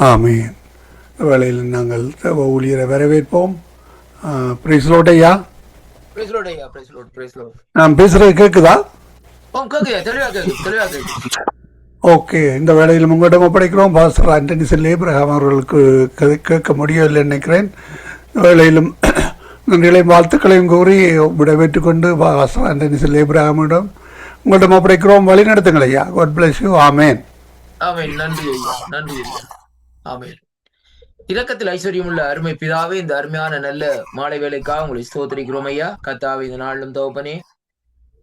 ஆமீன். வேளையில் நாங்கள் தேவ ஊழியரை வரவேற்போம். பிரைஸ்லோட்டையா, பிரைஸ் லார்ட் ஐயா, பிரைஸ் லார்ட், பிரைஸ் லார்ட். நான் பேசுறது கேட்குதா? கேக்குது, தெளிவா கேக்குது, தெளிவா கேக்குது. ஓகே. இந்த வேளையில் உங்களிடம் ஒப்படைக்கிறோம். பாஸ்டர் ஆண்டனி செல் ஏப்ரஹாம் அவர்களுக்கு கேட்க முடியவில்லை நினைக்கிறேன். இந்த வேளையிலும் நன்றிகளையும் வாழ்த்துக்களையும் கூறி விடைபெற்றுக் கொண்டு பாஸ்டர் ஆண்டனி செல் ஏப்ரஹாமிடம் உங்களிடம் ஒப்படைக்கிறோம். வழி நடத்துங்கள் ஐயா. God bless you. Amen. Amen. நன்றி ஐயா, நன்றி ஐயா. ஆமென். இரக்கத்தில் ஐஸ்வர்யம் உள்ள அருமை பிதாவே, இந்த அருமையான நல்ல மாலை வேலைக்காக உங்களை ஸ்தோத்திரிக்கிறோம் ஐயா. கர்த்தாவே, இந்த நாளிலும் தகப்பனே,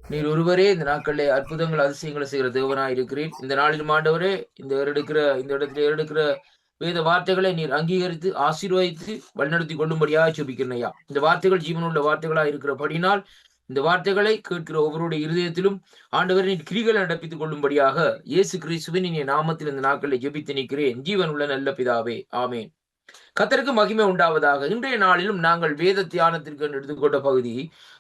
நீர் ஒருவரே இந்த நாட்களிலே அற்புதங்கள் அதிசயங்களை செய்கிற தேவனாய் இருக்கிறீர். இந்த நாளிலும் ஆண்டவரே, இந்த இடத்துல எடுக்கிற வேத வார்த்தைகளை நீர் அங்கீகரித்து ஆசீர்வதித்து வழிநடத்தி கொள்ளும்படியாக ஜெபிக்கிறேன் ஐயா. இந்த வார்த்தைகள் ஜீவனுள்ள வார்த்தைகளாக இருக்கிறபடினால் இந்த வார்த்தைகளை கேட்கிற ஒவ்வொருடைய இருதயத்திலும் ஆண்டவரை நீர் கிரிகளை நடப்பித்துக் கொள்ளும்படியாக இயேசு கிறிஸ்துவின் இனிய நாமத்தில் இந்த நாட்களை ஜெபித்து நிற்கிறேன். ஜீவன் உள்ள நல்ல பிதாவே, ஆமேன். கர்த்தருக்கு மகிமை உண்டாவதாக. இன்றைய நாளிலும் நாங்கள் வேத தியானத்திற்கு எடுத்துக்கொண்ட பகுதி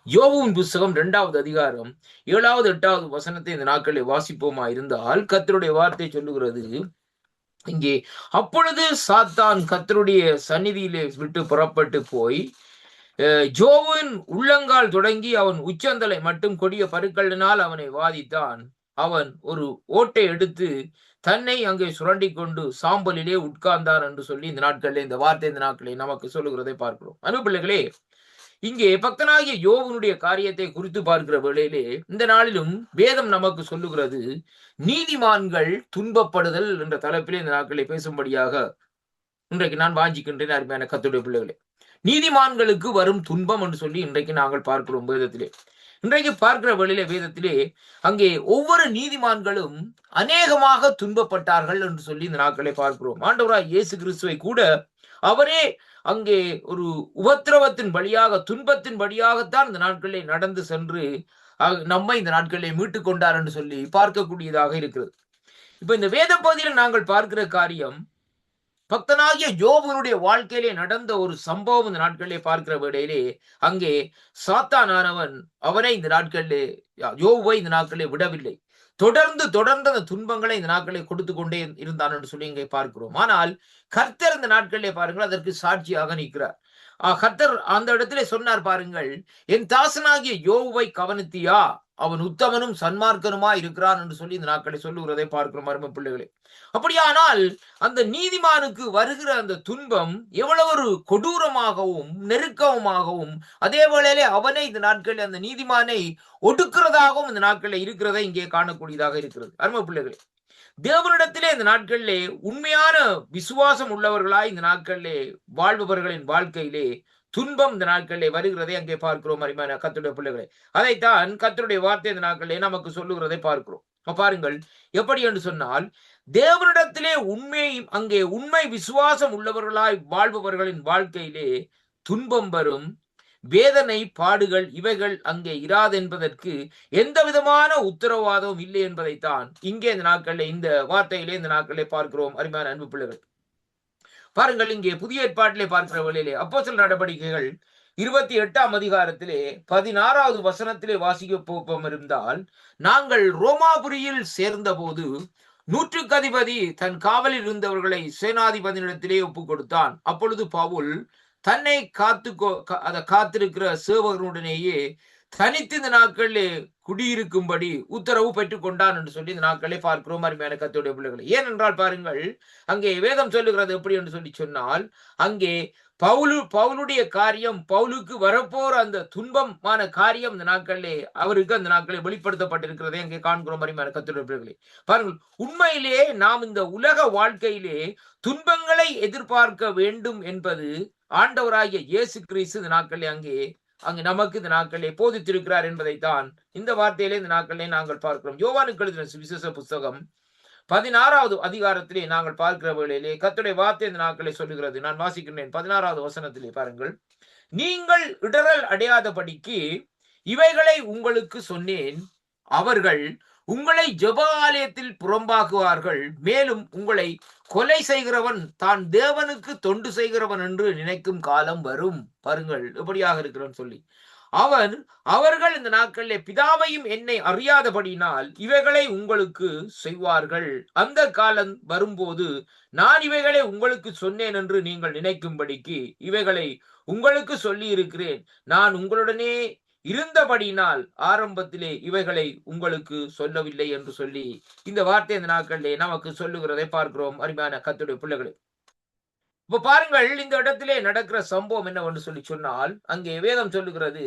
யோபுவின் புஸ்தகம் 2வது அதிகாரம் 7வது 8வது வசனத்தை இந்த நாட்களில் வாசிப்போமா இருந்தால், கர்த்தருடைய வார்த்தை சொல்லுகிறது இங்கே, அப்பொழுது சாத்தான் கர்த்தருடைய சந்நிதியிலே விட்டு புறப்பட்டு போய் ஜோவின் உள்ளங்கால் தொடங்கி அவன் உச்சந்தலை மட்டும் கொடிய பருக்களினால் அவனை வாதித்தான். அவன் ஒரு ஓட்டை எடுத்து தன்னை அங்கே சுரண்டி கொண்டு சாம்பலிலே உட்கார்ந்தான் என்று சொல்லி இந்த நாட்களில் இந்த வார்த்தை இந்த நாட்களில் நமக்கு சொல்லுகிறதை பார்க்கிறோம். அன்புபிள்ளைகளே, இங்கே பக்தனாகிய யோவனுடைய காரியத்தை குறித்து பார்க்கிற வேளையிலே இந்த நாளிலும் வேதம் நமக்கு சொல்லுகிறது, நீதிமான்கள் துன்பப்படுதல் என்ற தலைப்பிலே இந்த நாட்களை பேசும்படியாக இன்றைக்கு நான் வாஞ்சிக்கின்றேன். அருமையான கர்த்தருடைய பிள்ளைகளே, நீதிமான்களுக்கு வரும் துன்பம் என்று சொல்லி இன்றைக்கு நாங்கள் பார்க்கிறோம் வேதத்திலே. இன்றைக்கு பார்க்கிற வேளையிலே வேதத்திலே அங்கே ஒவ்வொரு நீதிமான்களும் அநேகமாக துன்பப்பட்டார்கள் என்று சொல்லி இந்த நாட்களை பார்க்கிறோம். ஆண்டவராய் இயேசு கிறிஸ்துவை கூட அவரே அங்கே ஒரு உபத்திரவத்தின் வழியாக, துன்பத்தின் வழியாகத்தான் இந்த நாட்களிலே நடந்து சென்று நம்மை இந்த நாட்களிலே மீட்டு கொண்டார் என்று சொல்லி பார்க்கக்கூடியதாக இருக்கிறது. இப்ப இந்த வேத பகுதியில் நாங்கள் பார்க்கிற காரியம், பக்தனாகிய யோபுனுடைய வாழ்க்கையிலே நடந்த ஒரு சம்பவம் இந்த நாட்களிலே பார்க்கிற வேளையிலே அங்கே சாத்தானானவன் அவனை இந்த நாட்களிலே, யோபுவை இந்த நாட்களிலே விடவில்லை. தொடர்ந்து அந்த துன்பங்களை இந்த நாட்களை கொடுத்து கொண்டே இருந்தான் என்று சொல்லி இங்கே பார்க்கிறோம். ஆனால் கர்த்தர் இந்த நாட்களிலே பாருங்கள் அதற்கு சாட்சியாக நிற்கிறார். கர்த்தர் அந்த இடத்திலே சொன்னார் பாருங்கள், என் தாசனாகிய யோபுவை கவனித்தியா, அவன் உத்தமனும் சன்மார்க்கனுமா இருக்கிறான் என்று சொல்லி இந்த நாட்களை சொல்லுகிறதை பார்க்கிறோம் அருமை பிள்ளைகளே. அப்படியானால் அந்த நீதிமானுக்கு வருகிற அந்த துன்பம் எவ்வளவு ஒரு கொடூரமாகவும் நெருக்கமாகவும் அதே வேளையிலே அவனை இந்த நாட்களில் அந்த நீதிமானை ஒடுக்கிறதாகவும் இந்த நாட்களில் இருக்கிறதை இங்கே காணக்கூடியதாக இருக்கிறது. அருமை பிள்ளைகளே, தேவனிடத்திலே இந்த நாட்களிலே உண்மையான விசுவாசம் உள்ளவர்களாய் இந்த நாட்களிலே வாழ்பவர்களின் வாழ்க்கையிலே துன்பம் இந்த நாட்களிலே வருகிறதை அங்கே பார்க்கிறோம் அருமையான கர்த்தருடைய பிள்ளைகளே. அதைத்தான் கர்த்தருடைய வார்த்தை இந்த நாட்களிலே நமக்கு சொல்லுகிறதை பார்க்கிறோம். பாருங்கள், எப்படி என்று சொன்னால், தேவனிடத்திலே அங்கே உண்மை விசுவாசம் உள்ளவர்களாய் வாழ்பவர்களின் வாழ்க்கையிலே துன்பம் வரும், வேதனை பாடுகள் இவைகள் அங்கே இராது என்பதற்கு எந்த விதமான உத்தரவாதமும் இல்லை என்பதைத்தான் இங்கே இந்த நாட்களிலே இந்த வார்த்தையிலே இந்த நாட்களிலே பார்க்கிறோம் அருமையான அன்பு பிள்ளைகள். பாருங்கள், இங்கே புதிய ஏற்பாட்டிலே பார்க்கிற வேளையிலே அப்போஸ்தலர் நடவடிக்கைகள் 28ஆம் அதிகாரத்திலே 16வது வசனத்திலே வாசிக்க போப்போம் இருந்தால், நாங்கள் ரோமாபுரியில் சேர்ந்த போது 100க்கு அதிபதி தன் காவலில் இருந்தவர்களை சேனாதிபதியிடத்திலே ஒப்புக் கொடுத்தான். அப்பொழுது பவுல் தன்னை காத்திருக்கிற சேவகருடனேயே தனித்து இந்த நாட்களிலே குடியிருக்கும்படி உத்தரவு பெற்றுக் கொண்டான் என்று சொல்லி இந்த நாட்களை பார்க்கிறோம் அருமையான கர்த்தருடைய பிள்ளைகளை. ஏனென்றால் பாருங்கள், அங்கே வேதம் சொல்லுகிறது எப்படி என்று சொல்லி சொன்னால், அங்கே பவுலுடைய காரியம், பவுலுக்கு வரப்போற அந்த துன்பமான காரியம் இந்த நாட்களிலே அவருக்கு அந்த நாட்களில் வெளிப்படுத்தப்பட்டிருக்கிறதை அங்கே காண்கிறோம் அருமையான கர்த்தருடைய பிள்ளைகளை. பாருங்கள், உண்மையிலே நாம் இந்த உலக வாழ்க்கையிலே துன்பங்களை எதிர்பார்க்க வேண்டும் என்பது ஆண்டவராகிய இயேசு கிறிஸ்து இந்த நாட்களிலே அங்கே நமக்கு இந்த நாட்களிலே போதித்திருக்கிறார் என்பதைத்தான் இந்த வார்த்தையிலே இந்த நாட்களிலே நாங்கள் பார்க்கிறோம். யோவானுக்கு எழுதின சுவிசேஷ புஸ்தகம் 16வது அதிகாரத்திலே நாங்கள் பார்க்கிற வேளையிலே கர்த்தருடைய வார்த்தை இந்த நாட்களை சொல்லுகிறது. நான் வாசிக்கிறேன் 16வது வசனத்திலே பாருங்கள், நீங்கள் இடறல் அடையாதபடிக்கு இவைகளை உங்களுக்கு சொன்னேன், அவர்கள் உங்களை ஜெப ஆலயத்தில் புறம்பாக்குவார்கள், மேலும் உங்களை கொலை செய்கிறவன் தான் தேவனுக்கு தொண்டு செய்கிறவன் என்று நினைக்கும் காலம் வரும். பாருங்கள் எப்படியாக இருக்கிறன்னு சொல்லி. அவர்கள் இந்த நாட்களிலே பிதாவையும் என்னை அறியாதபடியினால் இவைகளை உங்களுக்கு செய்வார்கள். அந்த காலம் வரும்போது நான் இவைகளை உங்களுக்கு சொன்னேன் என்று நீங்கள் நினைக்கும்படிக்கு இவைகளை உங்களுக்கு சொல்லி இருக்கிறேன். நான் உங்களுடனே இருந்தபடியினால் ஆரம்பத்திலே இவைகளை உங்களுக்கு சொல்லவில்லை என்று சொல்லி இந்த வார்த்தை இந்த நாட்களிலே நமக்கு சொல்லுகிறதை பார்க்கிறோம். அருமையான கர்த்தருடைய பிள்ளைகளே, இப்ப பாருங்கள், இந்த இடத்திலே நடக்கிற சம்பவம் என்னவென்று சொல்லி சொன்னால், அங்கே வேதம் சொல்லுகிறது,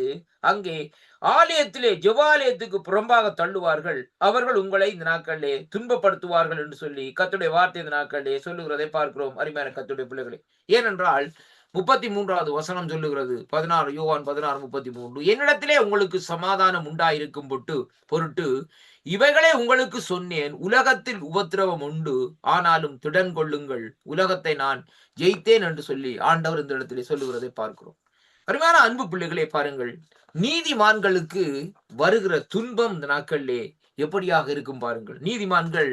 அங்கே ஆலயத்திலே ஜெபாலயத்துக்கு புறம்பாக தள்ளுவார்கள், அவர்கள் உங்களை இந்த நாட்களிலே துன்பப்படுத்துவார்கள் என்று சொல்லி கர்த்தருடைய வார்த்தை இந்த நாட்களிலே சொல்லுகிறதை பார்க்கிறோம். அருமையான கர்த்தருடைய பிள்ளைகளே, ஏனென்றால் 33வது வசனம் சொல்லுகிறது, 16 யோவான் 16:33, என்னிடத்திலே உங்களுக்கு சமாதானம் உண்டாயிருக்கும் பொருட்டு இவைகளை உங்களுக்கு சொன்னேன். உலகத்தில் உபத்திரவம் உண்டு, ஆனாலும் திடன் கொள்ளுங்கள், உலகத்தை நான் ஜெயித்தேன் என்று சொல்லி ஆண்டவர் இந்த இடத்திலே சொல்லுகிறதை பார்க்கிறோம். அருமையான அன்பு பிள்ளைகளே, பாருங்கள், நீதிமான்களுக்கு வருகிற துன்பம் இந்த நாட்களிலே எப்படியாக இருக்கும் பாருங்கள். நீதிமான்கள்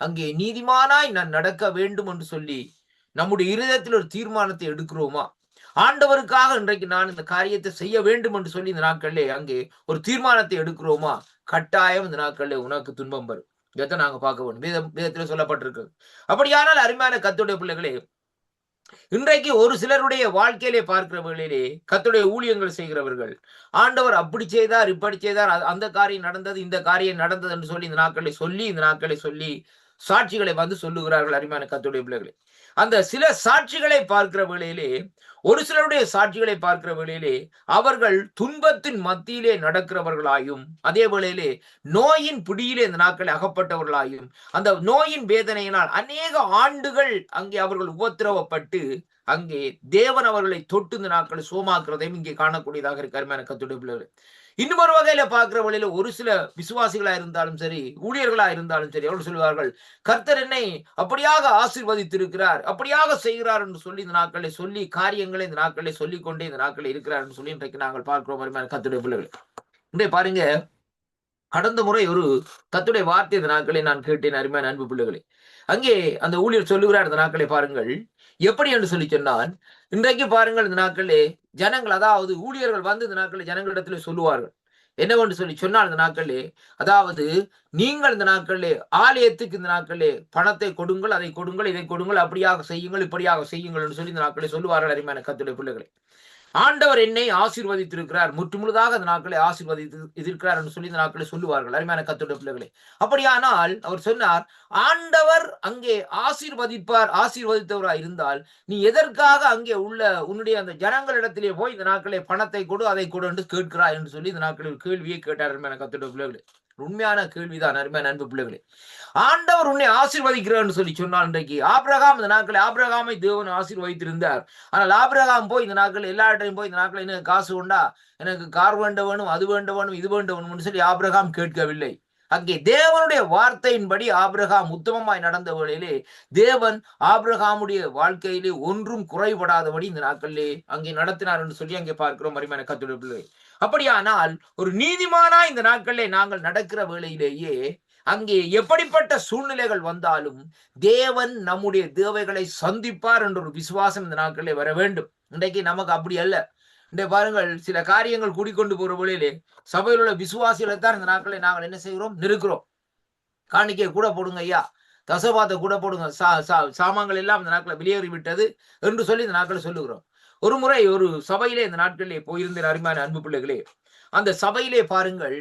அங்கே நீதிமானாய் நான் நடக்க வேண்டும் என்று சொல்லி நம்முடைய இருதயத்தில் ஒரு தீர்மானத்தை எடுக்கிறோமா? ஆண்டவருக்காக இன்றைக்கு நான் இந்த காரியத்தை செய்ய வேண்டும் என்று சொல்லி இந்த நாட்களிலே அங்கே ஒரு தீர்மானத்தை எடுக்கிறோமா? கட்டாயம் இந்த நாட்களிலே உனக்கு துன்பம் வரும். இதை நாங்க பார்க்க வேண்டும். வேதத்தில் சொல்லப்பட்டிருக்கு. அப்படியானால் அருமையான கர்த்தருடைய பிள்ளைகளே, இன்றைக்கு ஒரு சிலருடைய வாழ்க்கையிலே பார்க்கிற வேளையிலே கர்த்தருடைய ஊழியங்கள் செய்கிறவர்கள், ஆண்டவர் அப்படி செய்தார், இப்படி செய்தார், அந்த காரியம் நடந்தது, இந்த காரியம் நடந்தது என்று சொல்லி இந்த நாட்களை சொல்லி சாட்சிகளை வந்து சொல்லுகிறார்கள். அருமையான கர்த்தருடைய பிள்ளைகளே, அந்த சில சாட்சிகளை பார்க்கிற வேளையிலே, ஒரு சிலருடைய சாட்சிகளை பார்க்கிற வேளையிலே அவர்கள் துன்பத்தின் மத்தியிலே நடக்கிறவர்களாயும், அதே வேளையிலே நோயின் பிடியிலே இந்த நாட்களை அகப்பட்டவர்களாயும், அந்த நோயின் வேதனையினால் அநேக ஆண்டுகள் அங்கே அவர்கள் உபத்திரவப்பட்டு அங்கே தேவன் அவர்களை தொட்டு இந்த நாட்களை சோமாக்குறதையும் இங்கே காணக்கூடியதாக இருக்கு. அருமையான கர்த்தருடைய பிள்ளைகளே, இன்னும் ஒரு வகையில பார்க்கிற வழியில ஒரு சில விசுவாசிகளா இருந்தாலும் சரி, ஊழியர்களா இருந்தாலும் சரி, அவர்கள் சொல்லுவார்கள், கர்த்தர் என்னை அப்படியாக ஆசீர்வதித்திருக்கிறார், அப்படியாக செய்கிறார் என்று சொல்லி இந்த நாட்களை சொல்லி காரியங்களை இந்த நாட்களை சொல்லிக் கொண்டே இந்த நாட்களை இருக்கிறார் என்று சொல்லி இன்றைக்கு நாங்கள் பார்க்கிறோம். அருமையான கர்த்தருடைய பிள்ளைகளே, இன்றைய பாருங்க, கடந்த முறை ஒரு கர்த்தருடைய வார்த்தை இந்த நாட்களை நான் கேட்டேன். அருமையான அன்பு பிள்ளைகளே, அங்கே அந்த ஊழியர் சொல்லுகிறார், இந்த நாட்களை பாருங்கள் எப்படி என்று சொல்லி சொன்னால், இன்றைக்கு பாருங்கள், இந்த நாட்களே ஜனங்கள், அதாவது ஊழியர்கள் வந்து இந்த நாட்களை ஜனங்களிடத்தில் சொல்லுவார்கள் என்னவென்று சொல்லி சொன்னால், இந்த நாட்களே, அதாவது நீங்கள் இந்த நாட்களே ஆலயத்துக்கு இந்த நாட்களே பணத்தை கொடுங்கள், அதை கொடுங்கள், இதை கொடுங்கள், அப்படியாக செய்யுங்கள், இப்படியாக செய்யுங்கள் என்று சொல்லி இந்த நாட்களை சொல்லுவார்கள். அருமையான கர்த்தருடைய பிள்ளைகளை, ஆண்டவர் என்னை ஆசீர்வதித்திருக்கிறார், முற்றுமுழுதாக அந்த நாட்களை ஆசீர்வதித்திருக்கிறார் என்று சொல்லி இந்த நாட்களை சொல்லுவார்கள். அருமையான கர்த்தருடைய பிள்ளைகளே, அப்படியானால் அவர் சொன்னார், ஆண்டவர் அங்கே ஆசீர்வதித்தவராய் இருந்தால் நீ எதற்காக அங்கே உள்ள உன்னுடைய அந்த ஜனங்களிடத்திலே போய் இந்த நாட்களை பணத்தை கொடு, அதை கொடு என்று கேட்கிறாய் என்று சொல்லி இந்த நாட்களில் கேள்வியை கேட்டார். அருமையான கர்த்தருடைய பிள்ளைகளே, உண்மையான கேள்விதான். அருமையான அன்பு பிள்ளைகளே, ஆண்டவர் உன்னை ஆசீர்வதிக்கிறார் சொல்லி சொன்னால், இன்றைக்கு ஆபிரகாம் இந்த நாட்களை ஆபிரகாமை தேவன் ஆசீர்வதித்திருந்தார். ஆனால் ஆபிரகாம் போய் இந்த நாட்கள் எல்லா இடத்தையும் போய் இந்த நாட்கள் எனக்கு காசு உண்டா, எனக்கு கார் வேண்ட வேணும், அது வேண்ட வேணும், இது வேண்ட வேணும் சொல்லி ஆபிரகாம் கேட்கவில்லை. அங்கே தேவனுடைய வார்த்தையின்படி ஆபிரகாம் உத்தமமாய் நடந்த வேளையிலே தேவன் ஆபிரகாமுடைய வாழ்க்கையிலே ஒன்றும் குறைபடாதபடி இந்த நாட்களிலே அங்கே நடத்தினார் என்று சொல்லி அங்கே பார்க்கிறோம். அருமையான கர்த்தருடைய பிள்ளைகளே, அப்படியானால் ஒரு நீதிமானா இந்த நாட்களிலே நாங்கள் நடக்கிற வேளையிலேயே அங்கே எப்படிப்பட்ட சூழ்நிலைகள் வந்தாலும் தேவன் நம்முடைய தேவைகளை சந்திப்பார் என்ற ஒரு விசுவாசம் இந்த நாட்களிலே வர வேண்டும். இன்றைக்கு நமக்கு அப்படி அல்ல. இன்றைய பாருங்கள், சில காரியங்கள் கூடிக்கொண்டு போற வழியிலே சபையில் உள்ள விசுவாசிகளை தான் இந்த நாட்களை நாங்கள் என்ன செய்கிறோம், நிற்கிறோம். காணிக்கை கூட போடுங்க ஐயா, தசபாத்தை கூட போடுங்க, சாமான்கள் எல்லாம் இந்த நாட்களை வெளியேறி விட்டது என்று சொல்லி இந்த நாட்களை சொல்லுகிறோம். ஒரு முறை ஒரு சபையிலே இந்த நாட்களிலே போயிருந்த அருமையான அன்பு பிள்ளைகளே, அந்த சபையிலே பாருங்கள்,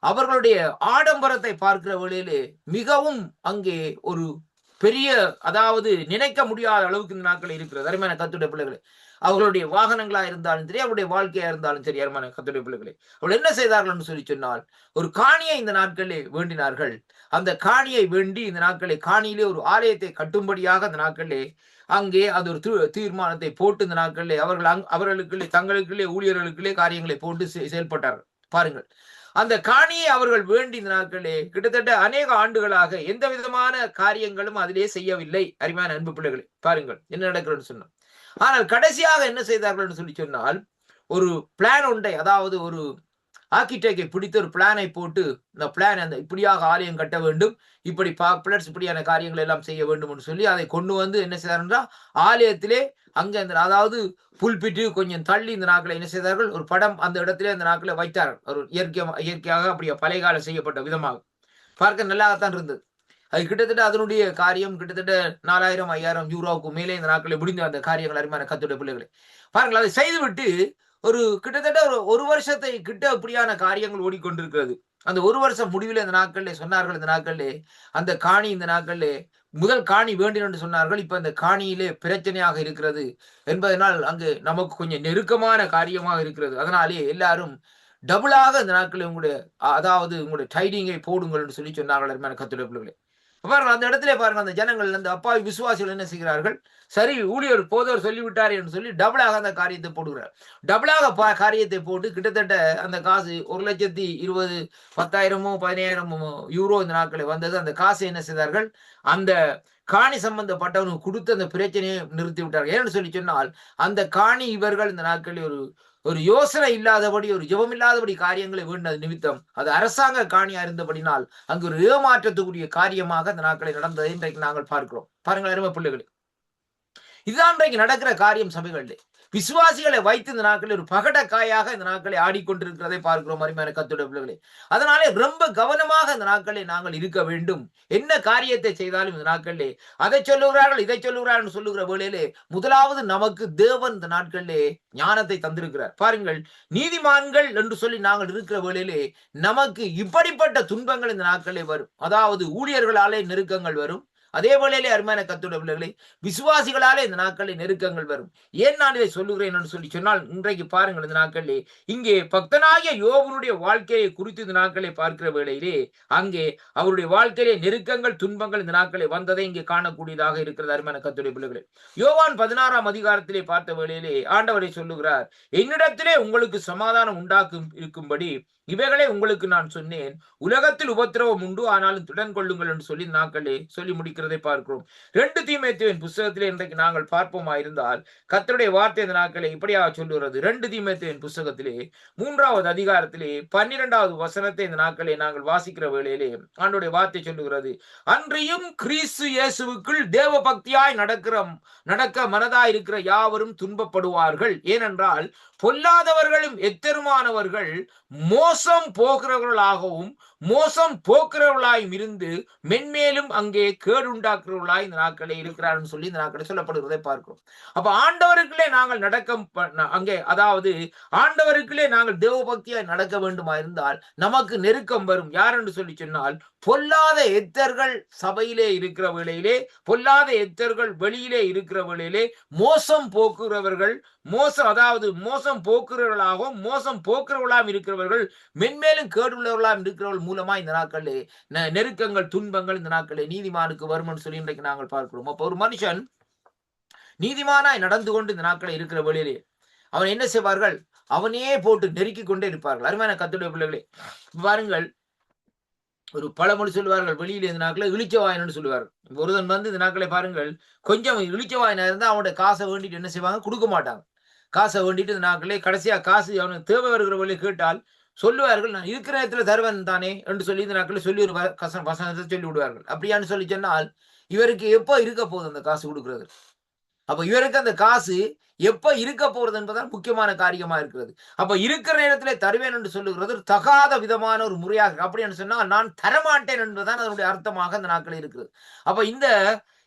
அவர்களுடைய ஆடம்பரத்தை பார்க்கிற வழியிலே மிகவும் அங்கே ஒரு பெரிய, அதாவது நினைக்க முடியாத அளவுக்கு இந்த நாட்கள் இருக்கிறது. அருமையான கர்த்தருடைய பிள்ளைகளே, அவர்களுடைய வாகனங்களா இருந்தாலும் சரி, அவருடைய வாழ்க்கையா இருந்தாலும் சரி, அருமையான கர்த்தருடைய பிள்ளைகளே, அவர்கள் என்ன செய்தார்கள் என்று சொல்லி சொன்னால், ஒரு காணியை இந்த நாட்களிலே வேண்டினார்கள். அந்த காணியை வேண்டி இந்த நாட்களை காணியிலே ஒரு ஆலயத்தை கட்டும்படியாக அந்த நாட்களிலே அங்கே அது ஒரு தீர்மானத்தை போட்டு இந்த நாட்களிலே அவர்களுக்குள்ளே தங்களுக்குள்ளே ஊழியர்களுக்குள்ளே காரியங்களை போட்டு செயல்பட்டார்கள். பாருங்கள், அந்த காணியை அவர்கள் வேண்டி இந்த நாட்களே கிட்டத்தட்ட அநேக ஆண்டுகளாக எந்த விதமான காரியங்களும் அதிலே செய்யவில்லை. அருமையான அன்பு பிள்ளைகளே, பாருங்கள் என்ன நடக்கிறது சொன்னோம். ஆனால் கடைசியாக என்ன செய்தார்கள் என்று சொல்லி சொன்னால், ஒரு பிளான் ஒன்றை, அதாவது ஒரு ஆர்கிடெக்டை பிடித்து ஒரு பிளானை போட்டு இந்த பிளான் அந்த இப்படியாக ஆலயம் கட்ட வேண்டும், இப்படி பிளட்ஸ் இப்படியான காரியங்கள் எல்லாம் செய்ய வேண்டும் என்று சொல்லி அதை கொண்டு வந்து என்ன செய்தார் ஆலயத்திலே அங்க அதாவது புல்பிட்டு கொஞ்சம் தள்ளி இந்த நாட்களை என்ன செய்தார்கள், ஒரு படம் அந்த இடத்திலே அந்த நாட்களை வைத்தார்கள். ஒரு இயற்கையாக அப்படியே பழைய காலம் செய்யப்பட்ட விதமாக பார்க்க நல்லாகத்தான் இருந்தது. அது கிட்டத்தட்ட அதனுடைய காரியம் கிட்டத்தட்ட 4000-5000 யூரோவுக்கு மேலே இந்த நாட்களை முடிந்த அந்த காரியங்கள் அருமையான கர்த்தருடைய பிள்ளைகளை பாருங்கள். அதை செய்துவிட்டு கிட்டத்தட்ட ஒரு வருஷத்தை கிட்ட இப்படியான காரியங்கள் ஓடிக்கொண்டிருக்கிறது. அந்த ஒரு வருஷம் முடிவில் இந்த நாட்களிலே சொன்னார்கள், இந்த நாட்களிலே அந்த காணி இந்த நாட்களிலே முதல் காணி வேண்டும் என்று சொன்னார்கள். இப்ப இந்த காணியிலே பிரச்சனையாக இருக்கிறது என்பதனால் அங்கு நமக்கு கொஞ்சம் நெருக்கமான காரியமாக இருக்கிறது. அதனாலே எல்லாரும் டபுளாக இந்த நாட்களில் உங்களுடைய டைடிங்கை போடுங்கள் என்று சொல்லி சொன்னார்கள் அருமையான கர்த்தருடைய பிள்ளைகளே. பாருங்கள் அந்த இடத்துல பாருங்கள், அந்த ஜனங்கள் அந்த அப்பாவி விசுவாசிகள் என்ன செய்கிறார்கள், சரி ஊழியர் போதவர் சொல்லிவிட்டார் என்று சொல்லி டபுளாக அந்த காரியத்தை போடுகிறார். டபுளாக காரியத்தை போட்டு கிட்டத்தட்ட அந்த காசு 1,20,000 10,000 15,000 யூரோ இந்த நாட்களை வந்தது. அந்த காசை என்ன செய்தார்கள், அந்த காணி சம்பந்தப்பட்டவனுக்கு கொடுத்து அந்த பிரச்சனையை நிறுத்தி விட்டார்கள். ஏன்னு சொல்லி சொன்னால் அந்த காணி இவர்கள் இந்த நாட்களில் ஒரு யோசனை இல்லாதபடி, ஒரு ஜெபம் இல்லாதபடி காரியங்களை வேண்டது நிமித்தம் அது அரசாங்க காணியா இருந்தபடினால் அங்கு ஒரு ஏமாற்றத்துக்குரிய காரியமாக அந்த நாட்களை நடந்ததை இன்றைக்கு நாங்கள் பார்க்கிறோம். பாருங்கள் அருமை பிள்ளைகளே, இதுதான் இன்றைக்கு நடக்கிற காரியம் சபைகளிலே. விசுவாசிகளை வைத்து இந்த நாட்களில் ஒரு பகடக்காயாக இந்த நாட்களை ஆடிக்கொண்டிருக்கிறதை பார்க்கிறோம் அருமையான கர்த்தருடைய பிள்ளைகளே. அதனாலே ரொம்ப கவனமாக இந்த நாட்களில் நாங்கள் இருக்க வேண்டும். என்ன காரியத்தை செய்தாலும் இந்த நாட்களிலே அதை சொல்லுகிறார்கள் இதை சொல்லுகிறார்கள் சொல்லுகிற வேளையிலே முதலாவது நமக்கு தேவன் இந்த நாட்களிலே ஞானத்தை தந்திருக்கிறார். பாருங்கள், நீதிமான்கள் என்று சொல்லி நாங்கள் இருக்கிற வேளையிலே நமக்கு இப்படிப்பட்ட துன்பங்கள் இந்த நாட்களிலே வரும். அதாவது ஊழியர்களாலே நெருக்கங்கள் வரும். அதே வேளையிலே அருமையான கர்த்தருடைய பிள்ளைகளை விசுவாசிகளாலே இந்த நாட்களில் நெருக்கங்கள் வரும். ஏன் நான் இதை சொல்லுகிறேன் என்று சொல்லி சொன்னால், இன்றைக்கு பாருங்கள் இந்த நாட்களிலே இங்கே பக்தனாகிய யோபனுடைய வாழ்க்கையை குறித்து இந்த நாட்களை பார்க்கிற வேளையிலே அங்கே அவருடைய வாழ்க்கையிலே நெருக்கங்கள் துன்பங்கள் இந்த நாட்களை வந்ததை இங்கே காணக்கூடியதாக இருக்கிறது அருமையான கர்த்தருடைய பிள்ளைகளே. யோவான் 16ஆம் அதிகாரத்திலே பார்த்த வேளையிலே ஆண்டவரை சொல்லுகிறார், என்னிடத்திலே உங்களுக்கு சமாதானம் உண்டாக்கும் இருக்கும்படி இவைகளை உங்களுக்கு நான் சொன்னேன், உலகத்தில் உபத்திரவம் உண்டு, ஆனாலும் துடன் கொள்ளுங்கள் என்று சொல்லி நாட்களே சொல்லி முடிக்கிறதை பார்க்கிறோம். 2 தீமோத்தேயுவின் புஸ்தகத்திலே இன்றைக்கு நாங்கள் பார்ப்போமா இருந்தால் கர்த்தருடைய வார்த்தை இந்த நாட்களை இப்படியாக சொல்லுகிறது. 2 தீமோத்தேயுவின் புஸ்தகத்திலே 3ஆவது அதிகாரத்திலே 12ஆவது வசனத்தை இந்த நாட்களை நாங்கள் வாசிக்கிற வேளையிலே ஆண்டவருடைய வார்த்தை சொல்லுகிறது, அன்றியும் கிறிஸ்து இயேசுவுக்குள் தேவ பக்தியாய் நடக்க மனதாய் இருக்கிற யாவரும் துன்பப்படுவார்கள். ஏனென்றால் பொல்லாதவர்களும் எத்தருமானவர்கள் மோசம் போகிறவர்களாகவும் மோசம் போக்குறவர்களாயும் இருந்து மென்மேலும் அங்கே கேடுண்டாக்குறவர்களாய் இந்த நாட்களே இருக்கிறார்கள் சொல்லி இந்த நாட்களை சொல்லப்படுகிறதை பார்க்கிறோம். அப்ப ஆண்டவருக்குள்ளே நாங்கள் அங்கே அதாவது ஆண்டவருக்குள்ளே நாங்கள் தேவபக்தியாய் நடக்க வேண்டுமா இருந்தால் நமக்கு நெருக்கம் வரும். யார் என்று சொல்லி சொன்னால், பொல்லாத எத்தர்கள் சபையிலே இருக்கிற வேளையிலே, பொல்லாத எத்தர்கள் வெளியிலே இருக்கிற வேளையிலே மோசம் போக்குறவர்கள் மோசம் போக்குறவர்களாகவும் மோசம் போக்குறவர்களாம் இருக்கிறவர்கள் மென்மேலும் கேடுள்ளவர்களாம் இருக்கிறவர்கள் மூலமா இந்த நாட்களே நெருக்கங்கள் துன்பங்கள் இந்த நாட்களே நீதிமானுக்கு வரும்னு சொல்லி இன்றைக்கு நாங்கள் பார்க்கிறோம். அப்ப ஒரு மனுஷன் நீதிமானாய் நடந்து கொண்டு இந்த நாட்களை இருக்கிற வேளையிலே அவன் என்ன செய்வார்கள், அவனையே போட்டு நெருக்கி கொண்டே இருப்பார்கள். அருமையான கர்த்தருடைய பிள்ளைகளே, பாருங்கள், ஒரு பழமொழி சொல்லுவார்கள், வெளியில இந்த நாட்களை இழிச்சவாயனு சொல்லுவார்கள். ஒருதன் வந்து இந்த நாட்களை பாருங்கள், கொஞ்சம் இழிச்சவாயனா இருந்தா அவனுடைய காசை வேண்டிட்டு என்ன செய்வாங்க, கொடுக்க மாட்டாங்க. காசை வேண்டிட்டு இந்த நாட்களே கடைசியா காசு அவனுக்கு தேவை வருகிற வழி கேட்டால் சொல்லுவார்கள், நான் இருக்கிற இடத்துல தருவன் தானே என்று சொல்லி இந்த நாட்களில் சொல்லி ஒரு வசனத்தை சொல்லி விடுவார்கள். அப்படியான்னு சொல்லி சொன்னால் இவருக்கு எப்போ இருக்க போகுது அந்த காசு கொடுக்கிறது? அப்ப இவருக்கு அந்த காசு எப்ப இருக்க போறது என்பதால் முக்கியமான காரியமா இருக்கிறது. அப்ப இருக்கிற நேரத்திலே தருவேன் என்று சொல்லுகிறது தகாத விதமான ஒரு முறையாக. அப்படின்னு சொன்னால் நான் தரமாட்டேன் என்பதுதான் அதனுடைய அர்த்தமாக அந்த நாட்களில் இருக்கிறது. அப்ப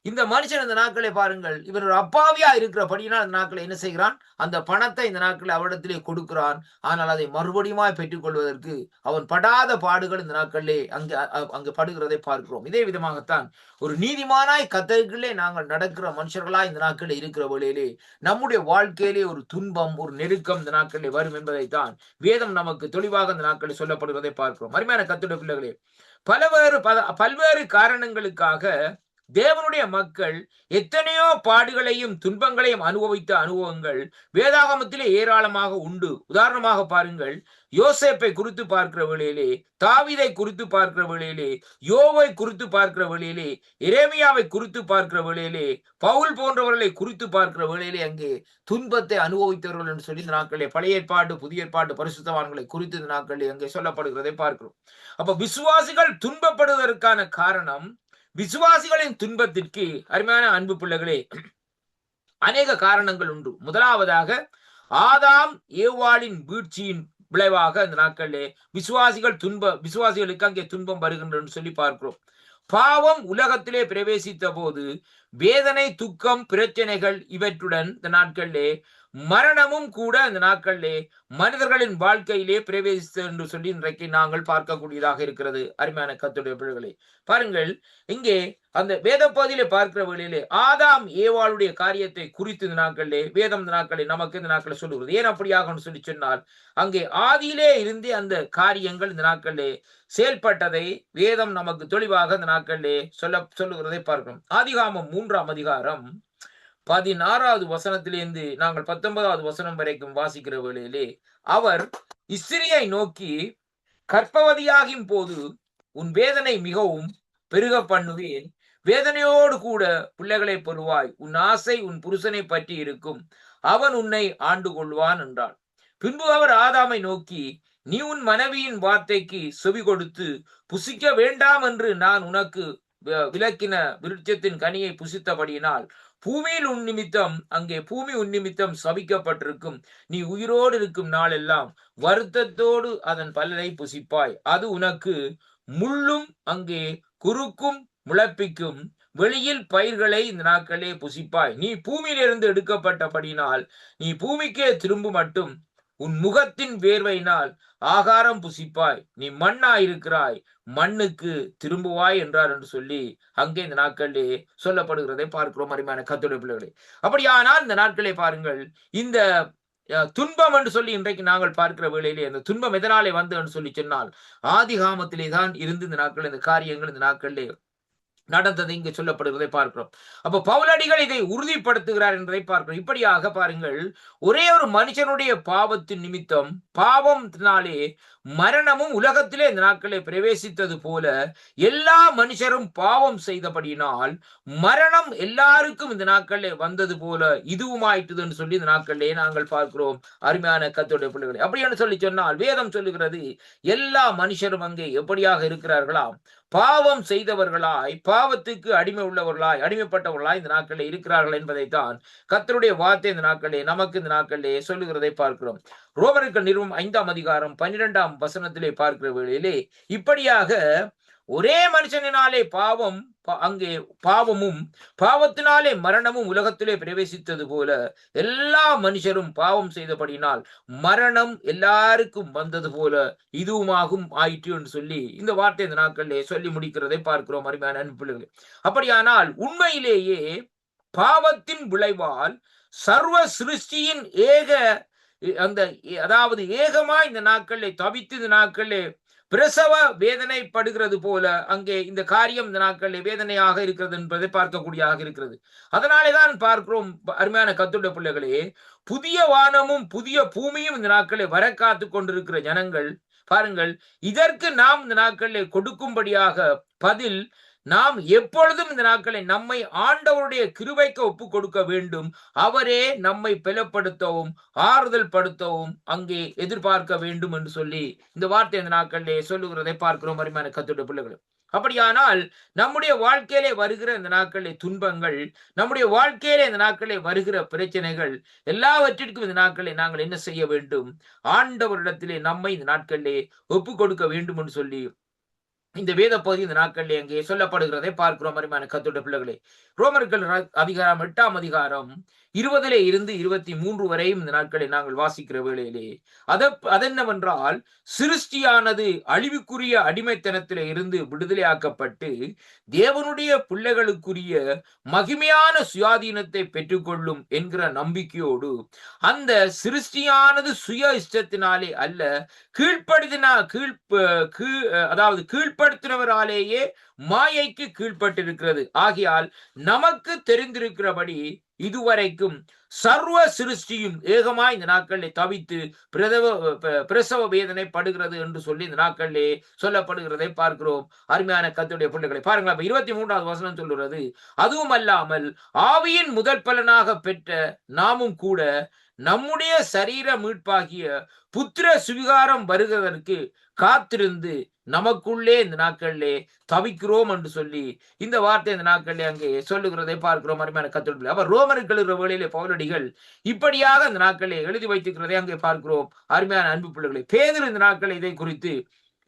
இந்த மனுஷன் இந்த நாட்களை பாருங்கள், இவர் ஒரு அப்பாவியா இருக்கிறபடினால் அந்த நாட்களை என்ன செய்கிறான், அந்த பணத்தை இந்த நாட்களை அவரிடத்திலே கொடுக்கிறான். ஆனால் அதை மறுபடியுமாய் பெற்றுக் கொள்வதற்கு அவன் படாத பாடுகள் இந்த நாட்களிலே அங்கு படுகிறதை பார்க்கிறோம். இதே விதமாகத்தான் ஒரு நீதிமானாய் கர்த்தருக்குள்ளே நாங்கள் நடக்கிற மனுஷர்களாய் இந்த நாட்களில் இருக்கிற வேளையிலே நம்முடைய வாழ்க்கையிலே ஒரு துன்பம் ஒரு நெருக்கம் இந்த நாட்களிலே வரும் என்பதைத்தான் வேதம் நமக்கு தெளிவாக இந்த நாட்களில் சொல்லப்படுவதை பார்க்கிறோம். அருமையான கர்த்தருடைய பிள்ளைகளே, பல்வேறு காரணங்களுக்காக தேவனுடைய மக்கள் எத்தனையோ பாடுகளையும் துன்பங்களையும் அனுபவித்த அனுபவங்கள் வேதாகமத்திலே ஏராளமாக உண்டு. உதாரணமாக பாருங்கள், யோசேப்பை குறித்து பார்க்கிற வேளையிலே, தாவீதை குறித்து பார்க்கிற வேளையிலே, யோவை குறித்து பார்க்கிற வேளையிலே, எரேமியாவை குறித்து பார்க்கிற வேளையிலே, பவுல் போன்றவர்களை குறித்து பார்க்கிற வேளையிலே அங்கே துன்பத்தை அனுபவித்தவர்கள் என்று சொல்லி இந்த நாட்களிலே பழைய ஏற்பாடு புதிய ஏற்பாடு பரிசுத்தவான்களை குறித்து இந்த நாட்களிலே அங்கே சொல்லப்படுகிறதை பார்க்கிறோம். அப்ப விசுவாசிகள் துன்பப்படுவதற்கான காரணம், விசுவாசிகளின் துன்பத்திற்கு அருமையான அன்பு பிள்ளைகளே அநேக காரணங்கள் உண்டு. முதலாவதாக ஆதாம் ஏவாளின் வீழ்ச்சியின் விளைவாக இந்த நாட்களிலே விசுவாசிகளுக்கு அங்கே துன்பம் வருகின்றன்னு சொல்லி பார்க்கிறோம். பாவம் உலகத்திலே பிரவேசித்த போது வேதனை, துக்கம், பிரச்சனைகள் இவற்றுடன் இந்த நாட்களிலே மரணமும் கூட இந்த நாட்களிலே மனிதர்களின் வாழ்க்கையிலே பிரவேசித்தது என்று சொல்லி இன்றைக்கு நாங்கள் பார்க்கக்கூடியதாக இருக்கிறது. அருமையான கர்த்தருடைய பிள்ளைகளே, பாருங்கள், இங்கே அந்த வேத பகுதியிலே பார்க்கிற வேளையிலே ஆதாம் ஏவாளுடைய காரியத்தை குறித்து இந்த நாட்களிலே வேதம் இந்த நாட்களை நமக்கு இந்த நாட்களை சொல்லுகிறது. ஏன் அப்படியாக சொல்லி சொன்னால், அங்கே ஆதியிலே இருந்தே அந்த காரியங்கள் இந்த நாட்களிலே செயல்பட்டதை வேதம் நமக்கு தெளிவாக இந்த நாட்களிலே சொல்லுகிறதை பார்க்கிறோம். ஆதிகாமம் 3ஆம் அதிகாரம் 16வது வசனத்திலிருந்து நாங்கள் 19வது வசனம் வரைக்கும் வாசிக்கிற வேளையிலே, அவர் இஸ்திரியை நோக்கி, கர்ப்பவதியாகும் போது உன் வேதனை மிகவும் பெருக பண்ணுவேன், வேதனையோடு கூட பிள்ளைகளை பெறுவாய், உன் ஆசை உன் புருஷனை பற்றி இருக்கும், அவன் உன்னை ஆண்டு கொள்வான் என்றாள். பின்பு அவர் ஆதாமை நோக்கி, நீ உன் மனைவியின் வார்த்தைக்கு செவி கொடுத்து புசிக்க வேண்டாம் என்று நான் உனக்கு விலக்கின விருட்சத்தின் கனியை புசித்தபடியினால் பூமியில் உன் நிமித்தம் பூமி உன் நிமித்தம் சபிக்கப்பட்டிருக்கும், நீ உயிரோடு இருக்கும் நாளெல்லாம் வருத்தத்தோடு அதன் பலனை புசிப்பாய், அது உனக்கு முள்ளும் அங்கே குறுக்கும் முளைப்பிக்கும், வெளியில் பயிர்களை இந்த நாட்களே புசிப்பாய், நீ பூமியிலிருந்து எடுக்கப்பட்டபடினால் நீ பூமிக்கே திரும்ப மட்டும் உன் முகத்தின் வேர்வையினால் ஆகாரம் புசிப்பாய், நீ மண்ணாயிருக்கிறாய், மண்ணுக்கு திரும்புவாய் என்றார் என்று சொல்லி அங்கே இந்த நாட்களிலே சொல்லப்படுகிறதை பார்க்கிறோம். அருமையான கர்த்தருடைய பிள்ளைகளே, அப்படியானால் இந்த நாட்களே பாருங்கள், இந்த துன்பம் என்று சொல்லி இன்றைக்கு நாங்கள் பார்க்கிற வேளையிலே அந்த துன்பம் எதனாலே வந்து என்று சொல்லி சொன்னால், ஆதிகாமத்திலே தான் இருந்து இந்த நாட்கள் இந்த காரியங்கள் இந்த நாட்களிலே நடந்தது இங்கு சொல்லப்படுவதை பார்க்கிறோம். அப்ப பவுலடிகள் இதை உறுதிப்படுத்துகிறார் என்பதை பார்க்கிறோம். இப்படியாக பாருங்கள், ஒரே ஒரு மனுஷனுடைய பாவத்தின் நிமித்தம் பாவத்தினாலே மரணமும் உலகத்திலே இந்த நாட்களே பிரவேசித்தது போல எல்லா மனுஷரும் பாவம் செய்தபடியினால் மரணம் எல்லாருக்கும் இந்த நாட்களே வந்தது போல இதுவும் ஆயிட்டுதுன்னு சொல்லி இந்த நாட்களிலே நாங்கள் பார்க்கிறோம். அருமையான கர்த்தருடைய பிள்ளைகளை, அப்படின்னு சொல்லி சொன்னால் வேதம் சொல்லுகிறது, எல்லா மனுஷரும் அங்கே எப்படியாக இருக்கிறார்களாம், பாவம் செய்தவர்களாய், பாவத்துக்கு அடிமைப்பட்டவர்களாய் இந்த நாட்களில் இருக்கிறார்கள் என்பதைத்தான் கர்த்தருடைய வார்த்தை இந்த நாட்களிலே நமக்கு இந்த நாட்களிலே சொல்லுகிறதை பார்க்கிறோம். ரோமர்கள் நிறுவனம் 5ஆம் அதிகாரம் 12ஆம் வசனத்திலே பார்க்கிற வேளையிலே, இப்படியாக ஒரே மனுஷனினாலே பாவமும் பாவத்தினாலே மரணமும் உலகத்திலே பிரவேசித்தது போல எல்லா மனுஷரும் பாவம் செய்தபடினால் மரணம் எல்லாருக்கும் வந்தது போல இதுவுமாகும் ஆயிற்று என்று சொல்லி இந்த வார்த்தை இந்த நாட்களிலே சொல்லி முடிக்கிறதை பார்க்கிறோம். அருமையான அன்புள்ளவர்களே, அப்படியானால் உண்மையிலேயே பாவத்தின் விளைவால் சர்வ சிருஷ்டியின் ஏகமாய் இந்த நாட்களிலே தவித்து இந்த நாட்களிலே பிரசவ வேதனைப்படுகிறது போல அங்கே இந்த காரியம் இந்த நாட்களில் வேதனையாக இருக்கிறது என்பதை பார்க்கக்கூடியதாக இருக்கிறது. அதனாலேதான் பார்க்கிறோம் அருமையான கர்த்தருடைய பிள்ளைகளே, புதிய வானமும் புதிய பூமியும் இந்த நாட்களில் வர காத்து கொண்டிருக்கிற ஜனங்கள் பாருங்கள், இதற்கு நாம் இந்த நாட்களில் கொடுக்கும்படியாக பதில் நாம் எப்பொழுதும் இந்த நாட்களை நம்மை ஆண்டவருடைய கிருபைக்கு ஒப்பு கொடுக்க வேண்டும். அவரே நம்மை பலப்படுத்தவும் ஆறுதல் படுத்தவும் அங்கே எதிர்பார்க்க வேண்டும் என்று சொல்லி இந்த வார்த்தை இந்த நாட்களிலே சொல்லுகிறதை பார்க்கிறோம். அருமையான கர்த்தருடைய பிள்ளைகள், அப்படியானால் நம்முடைய வாழ்க்கையிலே வருகிற இந்த நாட்களிலே துன்பங்கள், நம்முடைய வாழ்க்கையிலே இந்த நாட்களிலே வருகிற பிரச்சனைகள் எல்லாவற்றிற்கும் இந்த நாட்களிலே நாங்கள் என்ன செய்ய வேண்டும்? ஆண்டவரிடத்திலே நம்மை இந்த நாட்களிலே ஒப்பு கொடுக்க வேண்டும் என்று சொல்லி இந்த வேத பகுதி இந்த நாட்களிலே அங்கே சொல்லப்படுகிறதை பார்க்கிறோம். அருமையான கர்த்தருடைய பிள்ளைகளே, ரோமர்கள் அதிகாரம் 8ஆம் அதிகாரம் 20 இருந்து 23 வரையும் இந்த நாட்களை நாங்கள் வாசிக்கிற வேளையிலே அதென்னவென்றால், சிருஷ்டியானது அழிவுக்குரிய அடிமைத்தனத்திலே இருந்து விடுதலையாக்கப்பட்டு தேவனுடைய பிள்ளைகளுக்குரிய மகிமையான சுயாதீனத்தை பெற்றுக்கொள்ளும் என்கிற நம்பிக்கையோடு அந்த சிருஷ்டியானது சுய இஷ்டத்தினாலே அல்ல, கீழ்ப்படுத்தின ஏற்படுத்தினவராலேயே மாயைக்கு கீழ்ப்பட்டிருக்கிறது. ஆகையால் நமக்கு தெரிந்திருக்கிறபடி இதுவரைக்கும் சர்வ சிருஷ்டியும் ஏகமாய் இந்த நாட்களிலே தவித்து பிரசவ வேதனை படுகிறது என்று சொல்லி இந்த நாட்களிலே சொல்லப்படுகிறதை பார்க்கிறோம். அருமையான கர்த்தருடைய பிள்ளைகளை பாருங்களா, 23வது வசனம் சொல்லுகிறது, அதுவும் அல்லாமல் ஆவியின் முதல் பலனாக பெற்ற நாமும் கூட நம்முடைய சரீர மீட்பாகிய புத்திர சுவிகாரம் வருகிறதற்கு காத்திருந்து நமக்குள்ளே இந்த நாட்களிலே தவிக்கிறோம் என்று சொல்லி இந்த வார்த்தை இந்த நாட்களிலே அங்கே சொல்லுகிறதை பார்க்கிறோம். அருமையான கர்த்தருடைய அவர் ரோமருக்கு எழுதுகிற வேளையிலே பவுலடிகள் இப்படியாக இந்த நாட்களிலே எழுதி வைத்திருக்கிறதை அங்கே பார்க்கிறோம். அருமையான அன்பு பிள்ளைகளை, பேதுரு இந்த நாட்களில் இதை குறித்து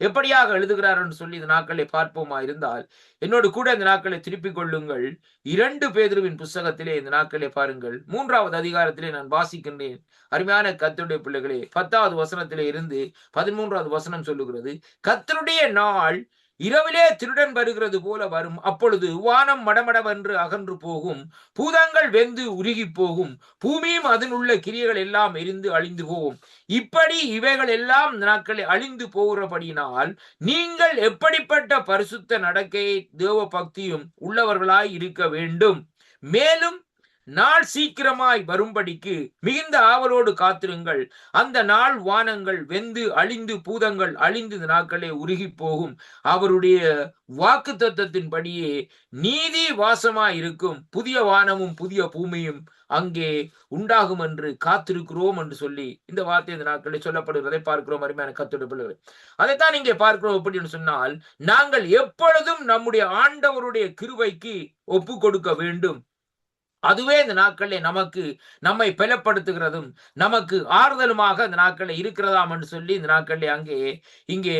எப்படியாக எழுதுகிறார் என்று சொல்லி இந்த நாட்களை பார்ப்போமா இருந்தால், என்னோடு கூட இந்த நாட்களை திருப்பிக் கொள்ளுங்கள். 2 பேதுருவின் புஸ்தகத்திலே இந்த நாட்களை பாருங்கள். 3வது அதிகாரத்திலே நான் வாசிக்கின்றேன். அருமையான கர்த்தருடைய பிள்ளைகளே, 10வது வசனத்திலே இருந்து 13வது வசனம் சொல்லுகிறது, கர்த்தருடைய நாள் இரவிலே திருடன் வருகிறது போல வரும். அப்பொழுது வானம் மடமடவென்று அகன்று போகும், பூதங்கள் வெந்து உருகி போகும், பூமியும் அதனுள்ள கிரியைகள் எல்லாம் எரிந்து அழிந்து போகும். இப்படி இவைகள் எல்லாம் நாட்களில் அழிந்து போகிறபடியினால் நீங்கள் எப்படிப்பட்ட பரிசுத்த நடக்கையை தேவ பக்தியும் உள்ளவர்களாய் இருக்க வேண்டும். மேலும் நாள் சீக்கிரமாய் வரும்படிக்கு மிகுந்த ஆவலோடு காத்திருங்கள். அந்த நாள் வானங்கள் வெந்து அழிந்து பூதங்கள் அழிந்து இந்த நாட்களே உருகி போகும். அவருடைய வாக்கு தத்தத்தின்படியே நீதி வாசமாய் இருக்கும், புதிய வானமும் புதிய பூமியும் அங்கே உண்டாகும் என்று காத்திருக்கிறோம் என்று சொல்லி இந்த வார்த்தை இந்த நாட்களில் சொல்லப்படுகிறதை பார்க்கிறோம். அருமையான கர்த்தருடைய பிள்ளைகளே, அதைத்தான் இங்கே பார்க்கிறோம். எப்படின்னு சொன்னால், நாங்கள் எப்பொழுதும் நம்முடைய ஆண்டவருடைய கிருபைக்கு ஒப்பு கொடுக்க வேண்டும். அதுவே இந்த நாட்களிலே நமக்கு நம்மை பலப்படுத்துகிறதும் நமக்கு ஆறுதலுமாக இந்த நாட்களில் இருக்கிறதாம் என்று சொல்லி இந்த நாட்களிலே இங்கே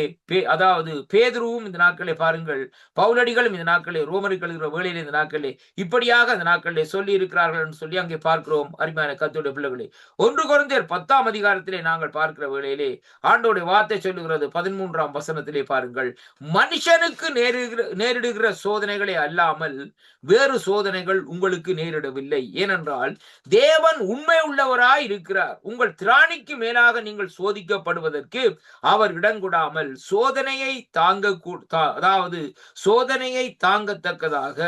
அதாவது பேதுருவும் இந்த நாட்களை பாருங்கள், பவுலடிகளும் இந்த நாட்களிலே ரோமருக்கு எழுதுகிற வேளையிலே இந்த நாட்களிலே இப்படியாக இந்த நாட்களிலே சொல்லி இருக்கிறார்கள் என்று சொல்லி அங்கே பார்க்கிறோம். அருமையான கர்த்தருடைய பிள்ளைகளே, 1 கொரிந்தியர் 10ஆம் அதிகாரத்திலே நாங்கள் பார்க்கிற வேளையிலே ஆண்டவருடைய வார்த்தை சொல்லுகிறது. 13ஆம் வசனத்திலே பாருங்கள், மனுஷனுக்கு நேரிடுகிற சோதனைகளே அல்லாமல் வேறு சோதனைகள் உங்களுக்கு நேரிடவில்லை. ஏனென்றால் தேவன் உண்மை உள்ளவராய் இருக்கிறார். உங்கள் திராணிக்கு மேலாக நீங்கள் சோதிக்கப்படுவதற்கு அவர் இடங்கொடாமல் சோதனையை சோதனையை தாங்கத்தக்கதாக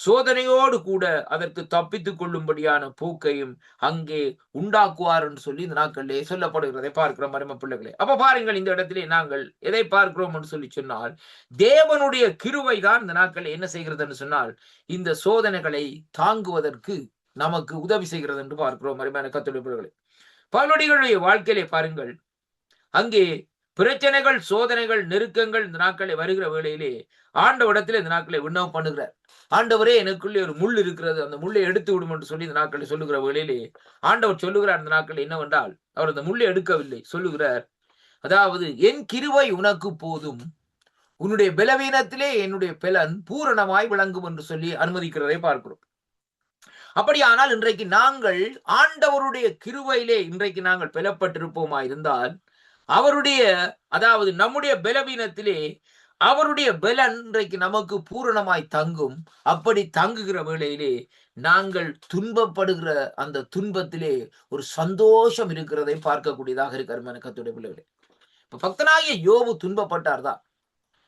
சோதனையோடு கூட அதற்கு தப்பித்துக் கொள்ளும்படியான போக்கையும் அங்கே உண்டாக்குவார் என்று சொல்லி இந்த நாட்களிலே சொல்லப்படுகிறதை பார்க்கிறோம். மரும பிள்ளைகளே, அப்ப பாருங்கள், இந்த இடத்திலே நாங்கள் எதை பார்க்கிறோம் என்று சொல்லி சொன்னால், தேவனுடைய கிருபை தான் இந்த நாட்களில் என்ன செய்கிறது என்று சொன்னால், இந்த சோதனைகளை தாங்குவதற்கு நமக்கு உதவி செய்கிறது என்று பார்க்கிறோம். அருமையான கர்த்தருடைய பிள்ளைகளே, பவுலடிகளுடைய வாழ்க்கையிலே பாருங்கள், அங்கே பிரச்சனைகள், சோதனைகள், நெருக்கங்கள் இந்த நாட்களை வருகிற வேளையிலே ஆண்டவரிடத்தில் இந்த நாட்களை விண்ணப்பம் பண்ணுகிறார். ஆண்டவரே, எனக்குள்ளே ஒரு முள் இருக்கிறது, அந்த முள்ளை எடுத்து விடும் என்று சொல்லி இந்த நாட்களை சொல்லுகிற வேளையிலே ஆண்டவர் சொல்லுகிறார் இந்த நாட்கள் என்னவென்றால், அவர் அந்த முள்ளை எடுக்கவில்லை, சொல்லுகிறார், அதாவது என் கிருபை உனக்கு போதும், உன்னுடைய பலவீனத்திலே என்னுடைய பலன் பூரணமாய் விளங்கும் என்று சொல்லி அனுமதிக்கிறதை பார்க்கிறோம். அப்படியானால் இன்றைக்கு நாங்கள் ஆண்டவருடைய கிருபையிலே இன்றைக்கு நாங்கள் பலப்பட்டிருப்போமா இருந்தால், அவருடைய அதாவது நம்முடைய பலவீனத்திலே அவருடைய பலன் இன்றைக்கு நமக்கு பூரணமாய் தங்கும். அப்படி தங்குகிற வேளையிலே நாங்கள் துன்பப்படுகிற அந்த துன்பத்திலே ஒரு சந்தோஷம் இருக்கிறதை பார்க்கக்கூடியதாக இருக்கு. அருமையான கர்த்தருடைய பிள்ளைகளே, இப்ப பக்தனாகிய யோபு துன்பப்பட்டார்தான்.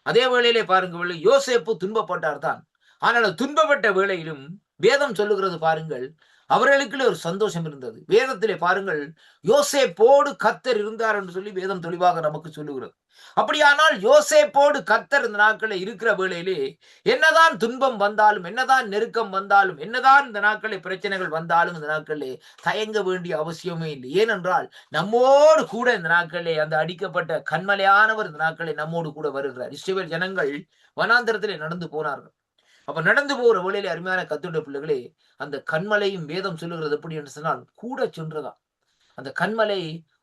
அதே வேளையிலே பாருங்கள், யோசேப்பு துன்பப்பட்டார்தான். ஆனால் துன்பப்பட்ட வேளையிலும் வேதம் சொல்லுகிறது பாருங்கள், அவர்களுக்குள்ளே ஒரு சந்தோஷம் இருந்தது. வேதத்திலே பாருங்கள், யோசேப்போடு கர்த்தர் இருந்தார் என்று சொல்லி வேதம் தெளிவாக நமக்கு சொல்லுகிறது. அப்படியானால் யோசேப்போடு கர்த்தர் இந்த நாட்களில் இருக்கிற வேளையிலே என்னதான் துன்பம் வந்தாலும், என்னதான் நெருக்கம் வந்தாலும், என்னதான் இந்த நாட்களில் பிரச்சனைகள் வந்தாலும் இந்த நாட்களிலே தயங்க வேண்டிய அவசியமே இல்லை. ஏனென்றால் நம்மோடு கூட இந்த நாட்களிலே அந்த அடிக்கப்பட்ட கண்மலையானவர் இந்த நாட்களில் நம்மோடு கூட வருகிறார். இஸ்ரவேல் ஜனங்கள் வனாந்தரத்திலே நடந்து போனார்கள். அப்ப நடந்து போகிற வேளையிலே அருமையான கர்த்தருடைய பிள்ளைகளே, அந்த கண்மலையும் வேதம் சொல்லுகிறது எப்படி என்று சொன்னால் கூட சென்றதா. அந்த கண்மலை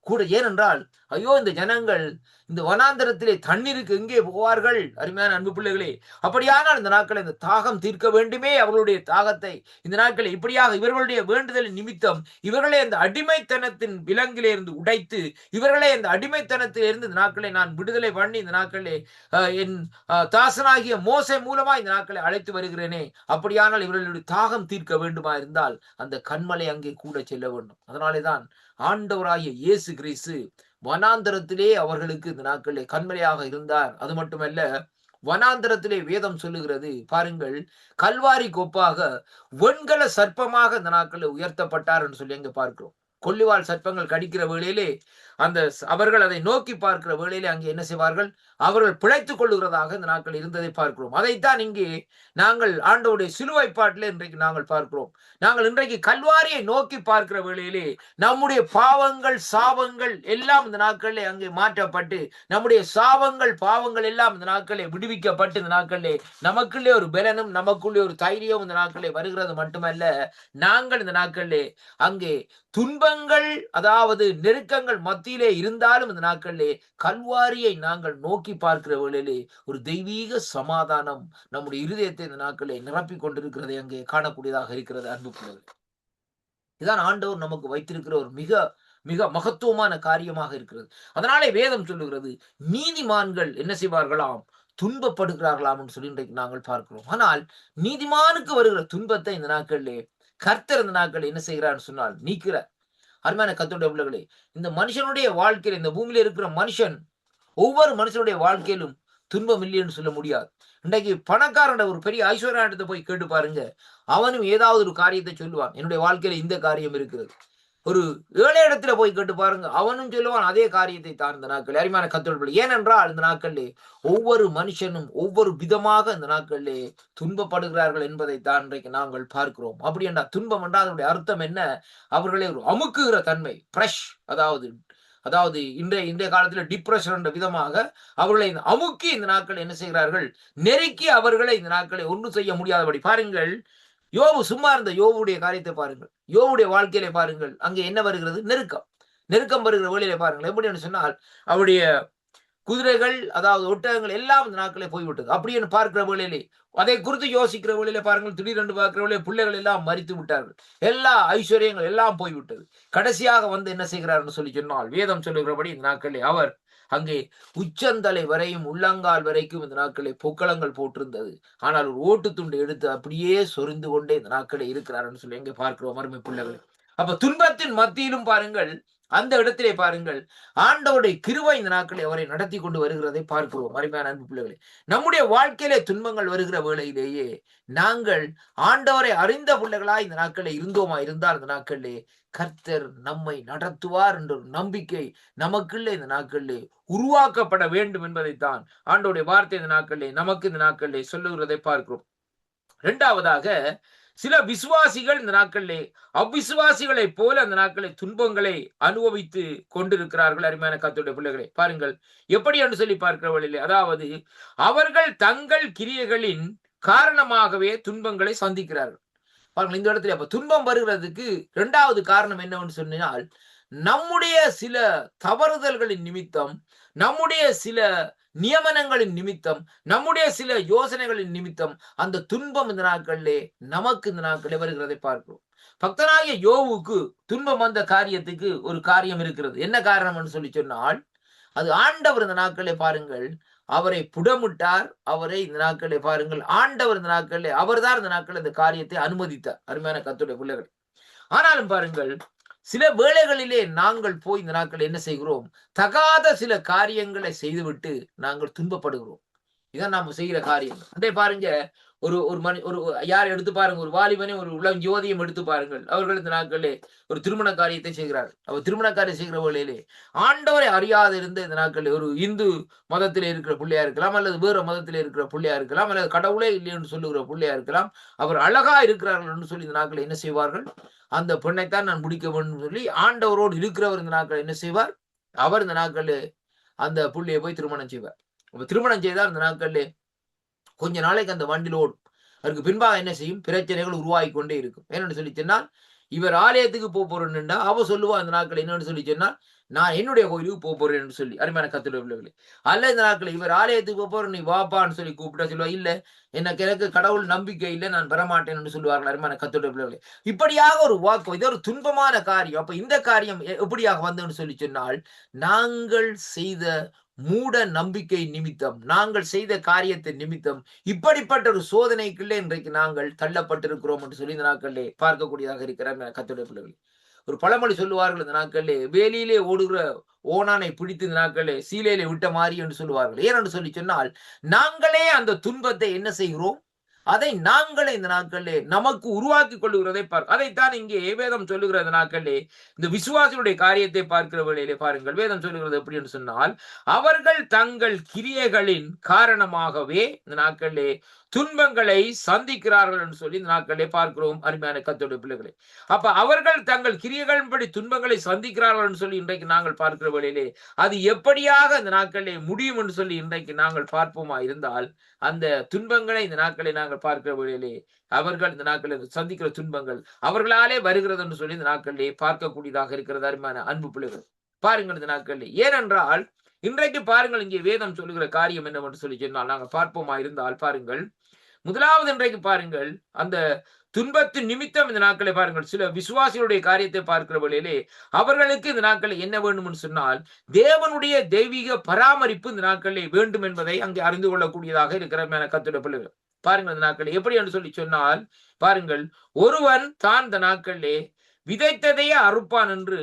கூட, ஏனென்றால் ஐயோ, இந்த ஜனங்கள் இந்த வனாந்தரத்திலே தண்ணீருக்கு எங்கே போவார்கள்? அருமையான அன்பு பிள்ளைகளே, அப்படியானால் இந்த நாட்களை இந்த தாகம் தீர்க்க வேண்டுமே, அவர்களுடைய தாகத்தை இந்த நாட்களை இப்படியாக இவர்களுடைய வேண்டுதலின் நிமித்தம் இவர்களை அந்த அடிமைத்தனத்தின் விலங்கிலே இருந்து உடைத்து, இவர்களை அந்த அடிமைத்தனத்திலிருந்து இந்த நாட்களை நான் விடுதலை பண்ணி இந்த நாட்களே என் தாசனாகிய மோசே மூலமா இந்த நாட்களை அழைத்து வருகிறேனே, அப்படியானால் இவர்களுடைய தாகம் தீர்க்க வேண்டுமா இருந்தால் அந்த கண்மலை அங்கே கூட செல்ல வேண்டும். அதனாலேதான் ஆண்டவராகிய இயேசு கிறிஸ்து வனாந்தரத்திலே அவர்களுக்கு இந்த நாட்களிலே கண்மலையாக இருந்தார். அது மட்டுமல்ல, வனாந்தரத்திலே வேதம் சொல்லுகிறது பாருங்கள், கல்வாரி கொப்பாக வெண்கல சர்ப்பமாக இந்த நாட்களில் உயர்த்தப்பட்டார் என்று சொல்லி அங்கே பார்க்கிறோம். கொள்ளிவாள் சர்ப்பங்கள் கடிக்கிற வேளையிலே அவர்கள் அதை நோக்கி பார்க்கிற வேளையிலே அங்கே என்ன செய்வார்கள்? அவர்கள் பிழைத்துக் கொள்ளுகிறதாக இந்த நாட்கள் இருந்ததை பார்க்கிறோம். அதைத்தான் இங்கே நாங்கள் ஆண்டவருடைய சிலுவை பாட்டிலே இன்றைக்கு நாங்கள் பார்க்கிறோம். நாங்கள் இன்றைக்கு கல்வாரியை நோக்கி பார்க்கிற வேளையிலே நம்முடைய பாவங்கள் சாபங்கள் எல்லாம் இந்த நாட்களிலே அங்கே மாற்றப்பட்டு, நம்முடைய சாபங்கள் பாவங்கள் எல்லாம் இந்த நாட்களிலே விடுவிக்கப்பட்டு, இந்த நாட்களிலே நமக்குள்ளே ஒரு பலனும் நமக்குள்ளே ஒரு தைரியம் இந்த நாட்களிலே வருகிறது மட்டுமல்ல, நாங்கள் இந்த நாட்களிலே அங்கே துன்பங்கள் அதாவது நெருக்கங்கள் மத்தியிலே இருந்தாலும் இந்த நாட்களிலே கல்வாரியை நாங்கள் நோக்கி பார்க்கிற வேளையிலே ஒரு தெய்வீக சமாதானம் நம்முடைய இருதயத்தை இந்த நாட்களிலே நிரப்பிக் கொண்டிருக்கிறதை அங்கே காணக்கூடியதாக இருக்கிறது. அன்புக்குள்ளது, இதுதான் ஆண்டவர் நமக்கு வைத்திருக்கிற ஒரு மிக மிக மகத்துவமான காரியமாக இருக்கிறது. அதனாலே வேதம் சொல்லுகிறது, நீதிமான்கள் என்ன செய்வார்களாம்? துன்பப்படுகிறார்களாம் என்று சொல்லி இன்றைக்கு நாங்கள் பார்க்கிறோம். ஆனால் நீதிமானுக்கு வருகிற துன்பத்தை இந்த நாட்களிலே கர்த்தர் இந்த நாட்கள் என்ன செய்கிறார் சொன்னால் நீக்கிறார். அருமையான கர்த்தருடைய பிள்ளைகளே, இந்த மனுஷனுடைய வாழ்க்கையில, இந்த பூமியில இருக்கிற மனுஷன் ஒவ்வொரு மனுஷனுடைய வாழ்க்கையிலும் துன்பம் இல்லைன்னு சொல்ல முடியாது. இன்றைக்கு பணக்காரன் ஒரு பெரிய ஐஸ்வர்யானத்தை போய் கேட்டு பாருங்க, அவனும் ஏதாவது ஒரு காரியத்தை சொல்லுவான், என்னுடைய வாழ்க்கையில இந்த காரியம் இருக்கிறது. ஒரு ஏழை இடத்துல போய் கேட்டு பாருங்க, அவனும் சொல்லுவான் அதே காரியத்தை தான். இந்த நாட்கள் அருமையான கர்த்தருடைய, ஏனென்றால் இந்த நாட்களிலே ஒவ்வொரு மனுஷனும் ஒவ்வொரு விதமாக இந்த நாட்களிலே துன்பப்படுகிறார்கள் என்பதை தான் இன்றைக்கு நாங்கள் பார்க்கிறோம். அப்படி என்றால் துன்பம் என்றால் அதனுடைய அர்த்தம் என்ன? அவர்களை ஒரு அமுக்குகிற தன்மை, பிரஷ், அதாவது அதாவது இன்றைய காலத்துல டிப்ரெஷன் என்ற விதமாக அவர்களை அமுக்கி இந்த நாட்கள் என்ன செய்கிறார்கள்? நெருக்கி அவர்களை இந்த நாட்களை ஒன்றும் செய்ய முடியாதபடி. பாருங்கள், யோபு சும்மா இருந்த யோபுடைய காரியத்தை பாருங்கள், யோபுடைய வாழ்க்கையிலே பாருங்கள், அங்கே என்ன வருகிறது? நெருக்கம் வருகிற வேளையிலே பாருங்கள். எப்படி சொன்னால் அவருடைய குதிரைகள் அதாவது ஒட்டகங்கள் எல்லாம் இந்த நாட்களே போய்விட்டது. அப்படின்னு பார்க்கிற வேளையிலே அதை குறித்து யோசிக்கிற வேளையிலே பாருங்கள், திடீரென்று பார்க்கிற வேளையிலே பிள்ளைகள் எல்லாம் மரித்து விட்டார்கள், எல்லா ஐஸ்வர்யங்கள் எல்லாம் போய்விட்டது. கடைசியாக வந்து என்ன செய்கிறார் சொல்லி சொன்னால் வேதம் சொல்லுகிறபடி இந்த நாட்களே அவர் அங்கே உச்சந்தலை வரையும் உள்ளங்கால் வரைக்கும் இந்த நாட்களே பொக்களங்கள் போட்டிருந்தது. ஆனால் ஒரு ஓட்டு துண்டு எடுத்து அப்படியே சொரிந்து கொண்டே இந்த நாட்களே இருக்கிறார் சொல்லி எங்கே பார்க்கிறோம் அருமை பிள்ளைகள். அப்ப துன்பத்தின் மத்தியிலும் பாருங்கள், அந்த இடத்திலே பாருங்கள், ஆண்டவருடைய கிருபை இந்த நாட்களை அவரை நடத்தி கொண்டு வருகிறதை பார்க்கிறோம். அருமையான அன்பு பிள்ளைகளே, நம்முடைய வாழ்க்கையிலே துன்பங்கள் வருகிற வேளையிலேயே நாங்கள் ஆண்டவரை அறிந்த பிள்ளைகளாய் இந்த நாட்களில் இருந்தோமா இருந்தால் இந்த நாட்களிலே கர்த்தர் நம்மை நடத்துவார் என்ற ஒரு நம்பிக்கை நமக்குள்ளே இந்த நாட்களிலே உருவாக்கப்பட வேண்டும் என்பதைத்தான் ஆண்டவருடைய வார்த்தை இந்த நாட்களிலே நமக்கு இந்த நாட்களிலே சொல்லுகிறதை பார்க்கிறோம். இரண்டாவதாக, சில விசுவாசிகள் இந்த நாட்களிலே அவ்விசுவாசிகளை போல அந்த நாட்களை துன்பங்களை அனுபவித்து கொண்டிருக்கிறார்கள். அருமையான கர்த்தருடைய பிள்ளைகளை பாருங்கள், எப்படி என்று சொல்லி பார்க்கிற வழியிலே, அதாவது அவர்கள் தங்கள் கிரியைகளின் காரணமாகவே துன்பங்களை சந்திக்கிறார்கள். பாருங்கள், இந்த இடத்துல அப்ப துன்பம் வருகிறதுக்கு இரண்டாவது காரணம் என்னவென்று சொன்னால், நம்முடைய சில தவறுதல்களின் நிமித்தம், நம்முடைய சில நியமனங்களின் நிமித்தம், நம்முடைய சில யோசனைகளின் நிமித்தம் அந்த துன்பம் இந்த நாட்களிலே நமக்கு இந்த நாட்களே வருகிறதை பார்க்கிறோம். பக்தனாகிய யோவுக்கு துன்பம் வந்த காரியத்துக்கு ஒரு காரியம் இருக்கிறது. என்ன காரணம் என்று சொல்லி சொன்னால், அது ஆண்டவர் இந்த நாட்களே பாருங்கள் அவரை புடமிட்டார். அவரை இந்த நாட்களே பாருங்கள் ஆண்டவர் இந்த நாட்களே அவர்தான் இந்த நாட்கள் இந்த காரியத்தை அனுமதித்தார். அருமையான கர்த்தருடைய பிள்ளைகள், ஆனாலும் பாருங்கள், சில வேளைகளிலே நாங்கள் போய் இந்த நாட்கள் என்ன செய்கிறோம்? தகாத சில காரியங்களை செய்துவிட்டு நாங்கள் துன்பப்படுகிறோம். இதான் நாம செய்கிற காரியம். அதே பாருங்க, ஒரு யார் எடுத்து பாருங்க, ஒரு வாலிபனை ஒரு உலகம் ஜோதியம் எடுத்து பாருங்கள். அவர்கள் இந்த நாட்களே ஒரு திருமண காரியத்தை செய்கிறார்கள். அவர் திருமண காரியம் செய்கிற வேளையிலே ஆண்டவரை அறியாத இருந்த இந்த நாட்களில் ஒரு இந்து மதத்திலே இருக்கிற பிள்ளையா இருக்கலாம், அல்லது வேற மதத்திலே இருக்கிற பிள்ளையா இருக்கலாம், அல்லது கடவுளே இல்லை என்று சொல்லுகிற பிள்ளையா இருக்கலாம். அவர் அழகா இருக்கிறார்கள் என்று சொல்லி இந்த நாட்களை என்ன செய்வார்கள்? அந்த பெண்ணைத்தான் நான் முடிக்க வேண்டும் சொல்லி ஆண்டவரோடு இருக்கிறவர் இந்த நாட்கள் என்ன செய்வார்? அவர் இந்த நாட்களில் அந்த புள்ளையை போய் திருமணம் செய்வார். அப்ப திருமணம் செய்தால் இந்த நாட்களில் கொஞ்ச நாளைக்கு அந்த வண்டில் ஓடும். அதுக்கு பின்பாக என்ன செய்யும்? பிரச்சனைகள் உருவாகி கொண்டே இருக்கும். என்னன்னு சொல்லி சொன்னால், இவர் ஆலயத்துக்கு போறேன்னா அவ சொல்லுவா அந்த நாட்கள் என்னன்னு சொல்லி சொன்னால், நான் என்னுடைய கோயிலுக்கு போறேன் என்று சொல்லி. அருமையான கர்த்தருடைய பிள்ளைகளே, அல்ல இந்த நாட்கள் இவர் ஆலயத்துக்கு போறேன் நீ வாப்பான்னு சொல்லி கூப்பிட்டா சொல்லுவா, இல்ல எனக்கு கடவுள் நம்பிக்கை இல்லை, நான் வரமாட்டேன் என்று சொல்லுவார்கள். அருமையான கர்த்தருடைய பிள்ளைகளே, இப்படியாக ஒரு வாக்கு, இது ஒரு துன்பமான காரியம். அப்ப இந்த காரியம் எப்படியாக வந்ததுன்னு சொல்லி சொன்னால், நாங்கள் செய்த மூட நம்பிக்கை நிமித்தம், நாங்கள் செய்த காரியத்தை நிமித்தம் இப்படிப்பட்ட ஒரு சோதனைக்குள்ளே இன்றைக்கு நாங்கள் தள்ளப்பட்டிருக்கிறோம் என்று சொல்லி இந்த நாட்களிலே பார்க்கக்கூடியதாக இருக்கிறார் கர்த்தருடைய பிள்ளைகளே. ஒரு பழமொழி சொல்லுவார்கள் இந்த நாட்களிலே, வேலியிலே ஓடுகிற ஓணானை பிடித்து இந்த நாட்களிலே சீலையிலே விட்ட மாதிரி என்று சொல்லுவார்கள். ஏனென்று சொல்லி சொன்னால், நாங்களே அந்த துன்பத்தை என்ன செய்கிறோம்? அதை நாங்களே இந்த நாட்களிலே நமக்கு உருவாக்கி கொள்ளுகிறதை அதைத்தான் இங்கே வேதம் சொல்லுகிற இந்த நாட்களிலே இந்த விசுவாசிகளுடைய காரியத்தை பார்க்கிற வேளையிலே பாருங்கள், வேதம் சொல்லுகிறது எப்படி என்று சொன்னால், அவர்கள் தங்கள் கிரியைகளின் காரணமாகவே இந்த நாட்களிலே துன்பங்களை சந்திக்கிறார்கள் என்று சொல்லி இந்த நாட்களிலே பார்க்கிறோம் அருமையான கர்த்தருடைய பிள்ளைகளே. அப்ப அவர்கள் தங்கள் கிரியைகளின்படி துன்பங்களை சந்திக்கிறார்கள் என்று சொல்லி இன்றைக்கு நாங்கள் பார்க்கிற வேளையிலே அது எப்படியாக இந்த நாட்களிலே முடியும் என்று சொல்லி இன்றைக்கு நாங்கள் பார்ப்போமா இருந்தால், அந்த துன்பங்களை இந்த நாட்களை நாங்கள் பார்க்கிற வேளையிலே அவர்கள் இந்த நாட்களில் சந்திக்கிற துன்பங்கள் அவர்களாலே வருகிறது என்று சொல்லி இந்த நாட்களிலே பார்க்கக்கூடியதாக இருக்கிறது அருமையான அன்பு பிள்ளைகள். பாருங்கள் இந்த நாட்களிலே, ஏனென்றால் இன்றைக்கு பாருங்கள் இங்கே வேதம் சொல்லுகிற காரியம் என்னவென்று சொல்லி சொன்னால் நாங்கள் பார்ப்போமா இருந்தால் பாருங்கள், முதலாவது இன்றைக்கு பாருங்கள், அந்த துன்பத்தின் நிமித்தம் இந்த நாட்களை பாருங்கள், சில விசுவாசிகளுடைய காரியத்தை பார்க்கிற வழியிலே அவர்களுக்கு இந்த நாட்களில் என்ன வேண்டும் என்று சொன்னால், தேவனுடைய தெய்வீக பராமரிப்பு இந்த நாட்களில் வேண்டும் என்பதை அங்கே அறிந்து கொள்ளக்கூடியதாக இருக்கிற கர்த்தருடைய பிள்ளைகள். பாருங்கள் இந்த நாட்களில் எப்படி என்று சொல்லி சொன்னால், பாருங்கள், ஒருவன் தான் இந்த நாட்களிலே விதைத்ததையே அறுப்பான் என்று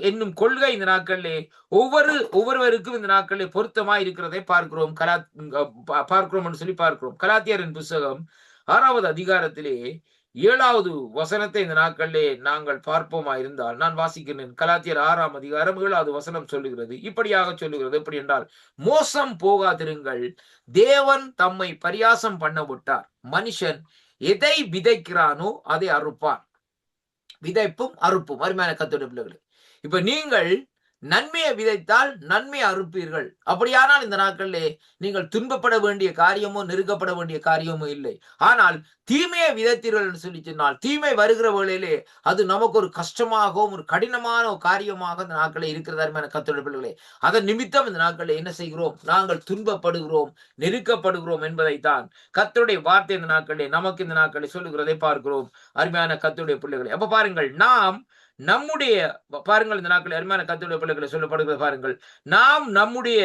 என்னும் கொள்கை இந்த நாட்களிலே ஒவ்வொருவருக்கும் இந்த நாட்களிலே பொருத்தமாய் இருக்கிறதை பார்க்கிறோம் பார்க்கிறோம் என்று சொல்லி பார்க்கிறோம். கலாத்தியரின் புஸ்தகம் 6வது அதிகாரத்திலே 7வது வசனத்தை இந்த நாட்களிலே நாங்கள் பார்ப்போமா இருந்தால், நான் வாசிக்கிறேன். கலாத்தியர் 6ஆம் அதிகாரம் 7வது வசனம் சொல்லுகிறது, இப்படியாக சொல்லுகிறது. எப்படி என்றால், மோசம் போகாதிருங்கள், தேவன் தம்மை பரியாசம் பண்ண விட்டார், மனுஷன் எதை விதைக்கிறானோ அதை அறுப்பான். விதைப்பும் அறுப்பும் அருமையான கர்த்தருடைய பிள்ளைகளே. இப்ப நீங்கள் நன்மையை விதைத்தால் நன்மையை அறுப்பீர்கள். அப்படியானால் இந்த நாட்களிலே நீங்கள் துன்பப்பட வேண்டிய காரியமோ நெருக்கப்பட வேண்டிய காரியமோ இல்லை. ஆனால் தீமையை விதைத்தீர்கள் என்று சொல்லி சொன்னால், தீமை வருகிற வேளையிலே அது நமக்கு ஒரு கஷ்டமாகவும் ஒரு கடினமான ஒரு காரியமாக இந்த நாட்களில் இருக்கிறதா கர்த்தருடைய பிள்ளைகளே. அதன் நிமித்தம் இந்த நாட்களில் என்ன செய்கிறோம்? நாங்கள் துன்பப்படுகிறோம், நெருக்கப்படுகிறோம் என்பதைத்தான் கர்த்தருடைய வார்த்தை இந்த நாட்களிலே நமக்கு இந்த நாட்களில் சொல்லுகிறதை பார்க்கிறோம் அருமையான கர்த்தருடைய பிள்ளைகளே. அப்ப பாருங்கள், நாம் நம்முடைய பாருங்கள் இந்த நாட்களில் அருமையான கர்த்தருடைய பிள்ளைகளை சொல்லப்படுகிறது. பாருங்கள், நாம் நம்முடைய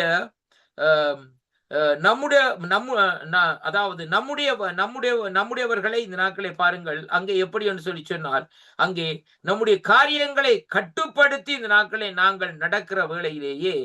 அதாவது நம்முடையவர்களை இந்த நாட்களை பாருங்கள், அங்கே எப்படி என்று சொல்லி சொன்னால், அங்கே நம்முடைய காரியங்களை கட்டுப்படுத்தி இந்த நாட்களை நாங்கள் நடக்கிற வேளையிலேயே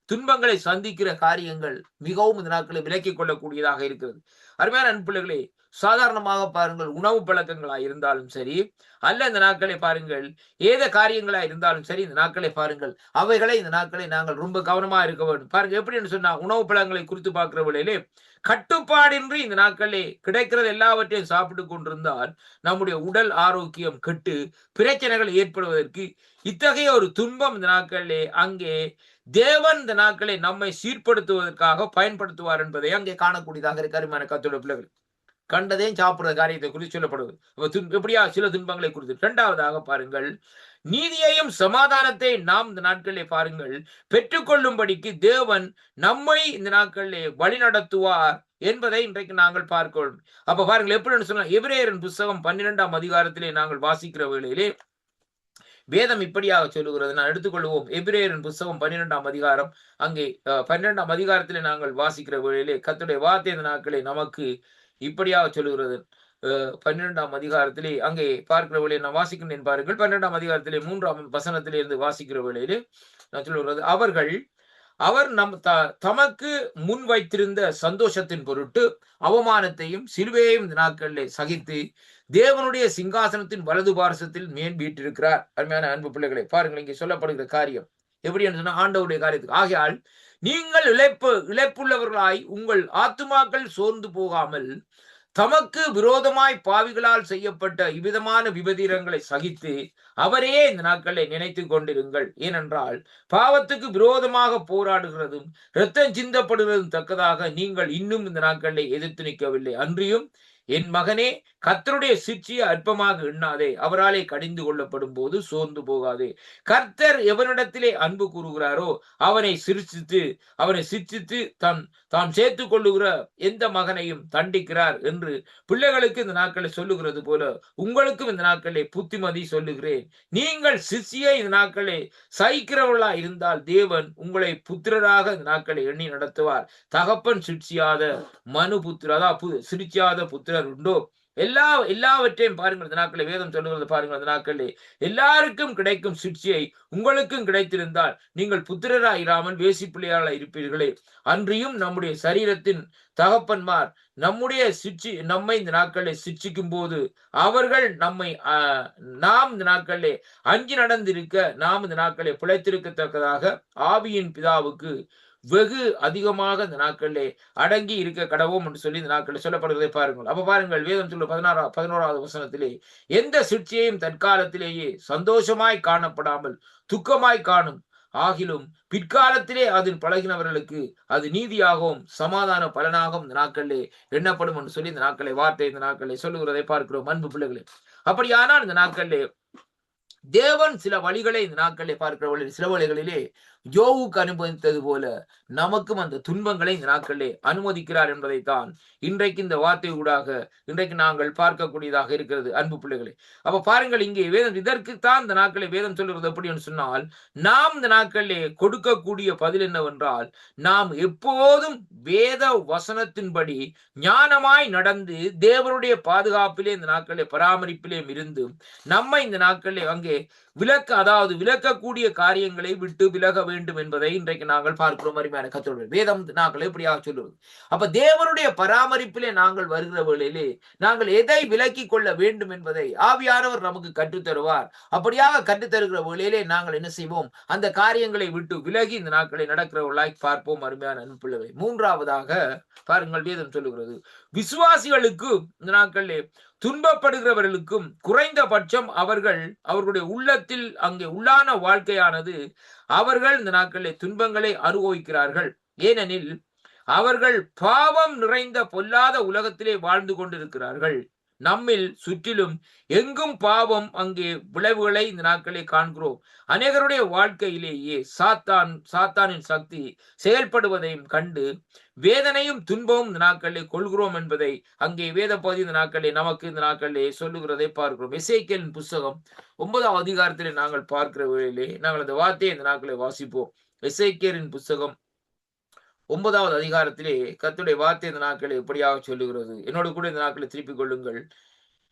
துன்பங்களை சந்திக்கிற காரியங்கள் மிகவும் இந்த நாட்களை விலக்கிக் கொள்ளக்கூடியதாக இருக்கிறது. அருமையான அன்பிள்ளைகளே, சாதாரணமாக பாருங்கள், உணவு பழக்கங்களா இருந்தாலும் சரி, அல்ல இந்த நாட்களை பாருங்கள் ஏத காரியங்களா இருந்தாலும் சரி, இந்த நாட்களை பாருங்கள் அவைகளை இந்த நாட்களை நாங்கள் ரொம்ப கவனமா இருக்க வேண்டும். பாருங்க எப்படி சொன்னா, உணவு பழங்களை குறித்து பார்க்கிற வேளையிலே கட்டுப்பாடின்றி இந்த நாட்களே கிடைக்கிறது எல்லாவற்றையும் சாப்பிட்டு கொண்டிருந்தால் நம்முடைய உடல் ஆரோக்கியம் கெட்டு பிரச்சனைகள் ஏற்படுவதற்கு இத்தகைய ஒரு துன்பம் இந்த நாட்களிலே அங்கே தேவன் இந்த நாட்களை நம்மை சீர்படுத்துவதற்காக பயன்படுத்துவார் என்பதை அங்கே காணக்கூடியதாக இருக்க அருமையான கர்த்தருடைய பிள்ளைகள். கண்டதையும் சாப்பிடுற காரியத்தை குறித்து சொல்லப்படுவது எப்படியா சில துன்பங்களை குறித்து. இரண்டாவதாக பாருங்கள், நீதியையும் சமாதானத்தை நாம் இந்த நாட்களிலே பாருங்கள் பெற்றுக்கொள்ளும்படிக்கு தேவன் நம்மை இந்த நாட்களிலே வழி நடத்துவார் என்பதை இன்றைக்கு நாங்கள் பார்க்கிறோம். அப்ப பாருங்கள் எப்படி சொன்னா, எபிரேயரின் புஸ்தகம் 12ஆம் அதிகாரத்திலே நாங்கள் வாசிக்கிற வேளையிலே வேதம் இப்படியாக சொல்லுகிறது. நான் எடுத்துக்கொள்வோம் எபிரேயரின் புஸ்தகம் 12ஆம் அதிகாரம். அங்கே 12ஆம் அதிகாரத்திலே நாங்கள் வாசிக்கிற வேளையிலே கர்த்தருடைய வார்த்தை இந்த நாட்களே நமக்கு இப்படியாக சொல்லுகிறது. 12ஆம் அதிகாரத்திலே அங்கே பார்க்கிற வேளையை நான் வாசிக்கிறேன் பாருங்கள். 12ஆம் அதிகாரத்திலே 3ஆம் வசனத்திலே இருந்து வாசிக்கிற வேளையிலே நான் சொல்லுகிறது, அவர் தமக்கு முன் வைத்திருந்த சந்தோஷத்தின் பொருட்டு அவமானத்தையும் சிலுவையையும் இந்த நாட்களிலே சகித்து தேவனுடைய சிங்காசனத்தின் வலது பார்சத்தில் மேன் வீட்டிருக்கிறார். அருமையான அன்பு பிள்ளைகளை பாருங்கள், இங்கே சொல்லப்படுகிற காரியம் எப்படி என்று சொன்னா, ஆண்டவருடைய காரியத்துக்கு. ஆகையால் நீங்கள் இழைப்புள்ளவர்களாய் உங்கள் ஆத்துமாக்கள் சோர்ந்து போகாமல் தமக்கு விரோதமாய் பாவிகளால் செய்யப்பட்ட இவ்விதமான விபரீதங்களை சகித்து அவரே இந்த நாட்களை நினைத்து கொண்டிருங்கள். ஏனென்றால் பாவத்துக்கு விரோதமாக போராடுகிறதும் இரத்தம் சிந்தப்படுவதும் தக்கதாக நீங்கள் இன்னும் இந்த நாட்களை எதிர்த்து நிற்கவில்லை. அன்றியும் என் மகனே, கர்த்தருடைய சிற்சியை அற்பமாக எண்ணாதே, அவராலே கடிந்து கொள்ளப்படும் போது சோர்ந்து போகாதே. கர்த்தர் எவனிடத்திலே அன்பு கூறுகிறாரோ அவனை சிரிச்சித்து தாம் சேர்த்து கொள்ளுகிற எந்த மகனையும் தண்டிக்கிறார் என்று பிள்ளைகளுக்கு இந்த நாட்களை சொல்லுகிறது போல உங்களுக்கும் இந்த நாட்களை புத்திமதி சொல்லுகிறேன். நீங்கள் சிற்சியை இந்த நாட்களை சகிக்கிறவர்களா இருந்தால் தேவன் உங்களை புத்திரராக இந்த நாட்களை எண்ணி நடத்துவார். தகப்பன் சிற்சியாத மனு புத்திர சிரிச்சியாத புத்திரர் உண்டோ? எல்லாவற்றையும் பாருங்கள். இந்த நாட்களில் வேதம் சொல்லுகிறது பாருங்கள். இந்த நாட்களிலே எல்லாருக்கும் கிடைக்கும் சிக்ஷையை உங்களுக்கும் கிடைத்திருந்தால் நீங்கள் புத்திரராயிராமல் வேசி பிள்ளையாளா இருப்பீர்களே. அன்றியும் நம்முடைய சரீரத்தின் தகப்பன்மார் நம்மை இந்த நாட்களிலே சிக்ஷிக்கும் போது அவர்கள் நாம் இந்த நாட்களிலே அஞ்சி நடந்திருக்க நாம் இந்த நாட்களிலே பிழைத்திருக்கத்தக்கதாக ஆவியின் பிதாவுக்கு வெகு அதிகமாக இந்த நாட்களிலே அடங்கி இருக்க கடவோம் என்று சொல்லி இந்த நாட்களில் சொல்லப்படுவதை பாருங்கள். அப்ப பாருங்கள், வேதம் சொல்ல 11வது வசனத்திலே எந்த சிற்சியையும் தற்காலத்திலேயே சந்தோஷமாய் காணப்படாமல் துக்கமாய் காணும் ஆகிலும் பிற்காலத்திலே அதில் பழகினவர்களுக்கு அது நீதியாகவும் சமாதான பலனாகவும் இந்த நாட்களிலே எண்ணப்படும் என்று சொல்லி இந்த நாட்களை வார்த்தை இந்த நாட்களை சொல்லுகிறதை பார்க்கிறோம். அன்பு பிள்ளைகளே, அப்படியானால் இந்த நாட்களிலே தேவன் சில வழிகளை இந்த நாட்களிலே பார்க்கிற சில வழிகளிலே யோவுக்கு அனுமதித்தது போல நமக்கும் அந்த துன்பங்களை இந்த நாட்களிலே அனுமதிக்கிறார் என்பதைத்தான் இன்றைக்கு இந்த வார்த்தை ஊடாக இன்றைக்கு நாங்கள் பார்க்கக்கூடியதாக இருக்கிறது. அன்பு பிள்ளைகளே, அப்ப பாருங்கள், இங்கே வேதம் இதற்குத்தான் இந்த நாட்களை வேதம் சொல்லுறது எப்படி என்று சொன்னால், நாம் இந்த நாட்களிலே கொடுக்கக்கூடிய பதில் என்னவென்றால், நாம் எப்போதும் வேத வசனத்தின்படி ஞானமாய் நடந்து தேவனுடைய பாதுகாப்பிலே இந்த நாட்களிலே பராமரிப்பிலே இருந்து நம்மை இந்த நாட்களிலே அங்கே விளக்கக்கூடிய காரியங்களை விட்டு விலக வேண்டும் என்பதை இன்றைக்கு நாங்கள் பார்க்கிறோம். அருமையான கர்த்தருடைய வேதம் நாங்கள் எப்படியாக சொல்லுவது. அப்ப தேவனுடைய பராமரிப்பிலே நாங்கள் வருகிற வேளையிலே நாங்கள் எதை விலக்கி கொள்ள வேண்டும் என்பதை ஆவியானவர் நமக்கு கற்றுத்தருவார். அப்படியாக கற்றுத்தருகிற வேளையிலே நாங்கள் என்ன செய்வோம், அந்த காரியங்களை விட்டு விலகி இந்த நாட்களை நடக்கிறவர்களாய் பார்ப்போம். அருமையான அன்புள்ளவர்களே, மூன்றாவதாக பாருங்கள், வேதம் சொல்லுகிறது, விசுவாசிகளுக்கு இந்த நாட்களிலே துன்பப்படுகிறவர்களுக்கும் குறைந்தபட்சம் அவர்களுடைய உள்ளத்தில் அங்கே உள்ளான வாழ்க்கையானது அவர்கள் இந்த நாட்களிலே துன்பங்களை அனுபவிக்கிறார்கள். ஏனெனில் அவர்கள் பாவம் நிறைந்த பொல்லாத உலகத்திலே வாழ்ந்து கொண்டிருக்கிறார்கள். நம்மில் சுற்றிலும் எங்கும் பாவம் அங்கே விளைவுகளை இந்த நாட்களை காண்கிறோம். அநேகருடைய வாழ்க்கையிலேயே சாத்தானின் சக்தி செயல்படுவதையும் கண்டு வேதனையும் துன்பமும் இந்த நாட்களிலே கொள்கிறோம் என்பதை அங்கே வேத பகுதி இந்த நாட்களிலே நமக்கு இந்த நாட்களிலே சொல்லுகிறதை பார்க்கிறோம். எசேக்கியேலின் புஸ்தகம் 9வது அதிகாரத்திலே நாங்கள் பார்க்கிற வேளையிலே நாங்கள் அந்த வார்த்தையை இந்த நாட்களை வாசிப்போம். எசேக்கியேலின் புஸ்தகம் 9வது அதிகாரத்திலே கர்த்தருடைய வார்த்தை இந்த நாட்களை எப்படியாக சொல்லுகிறது. என்னோட கூட இந்த நாட்களை திருப்பிக் கொள்ளுங்கள்.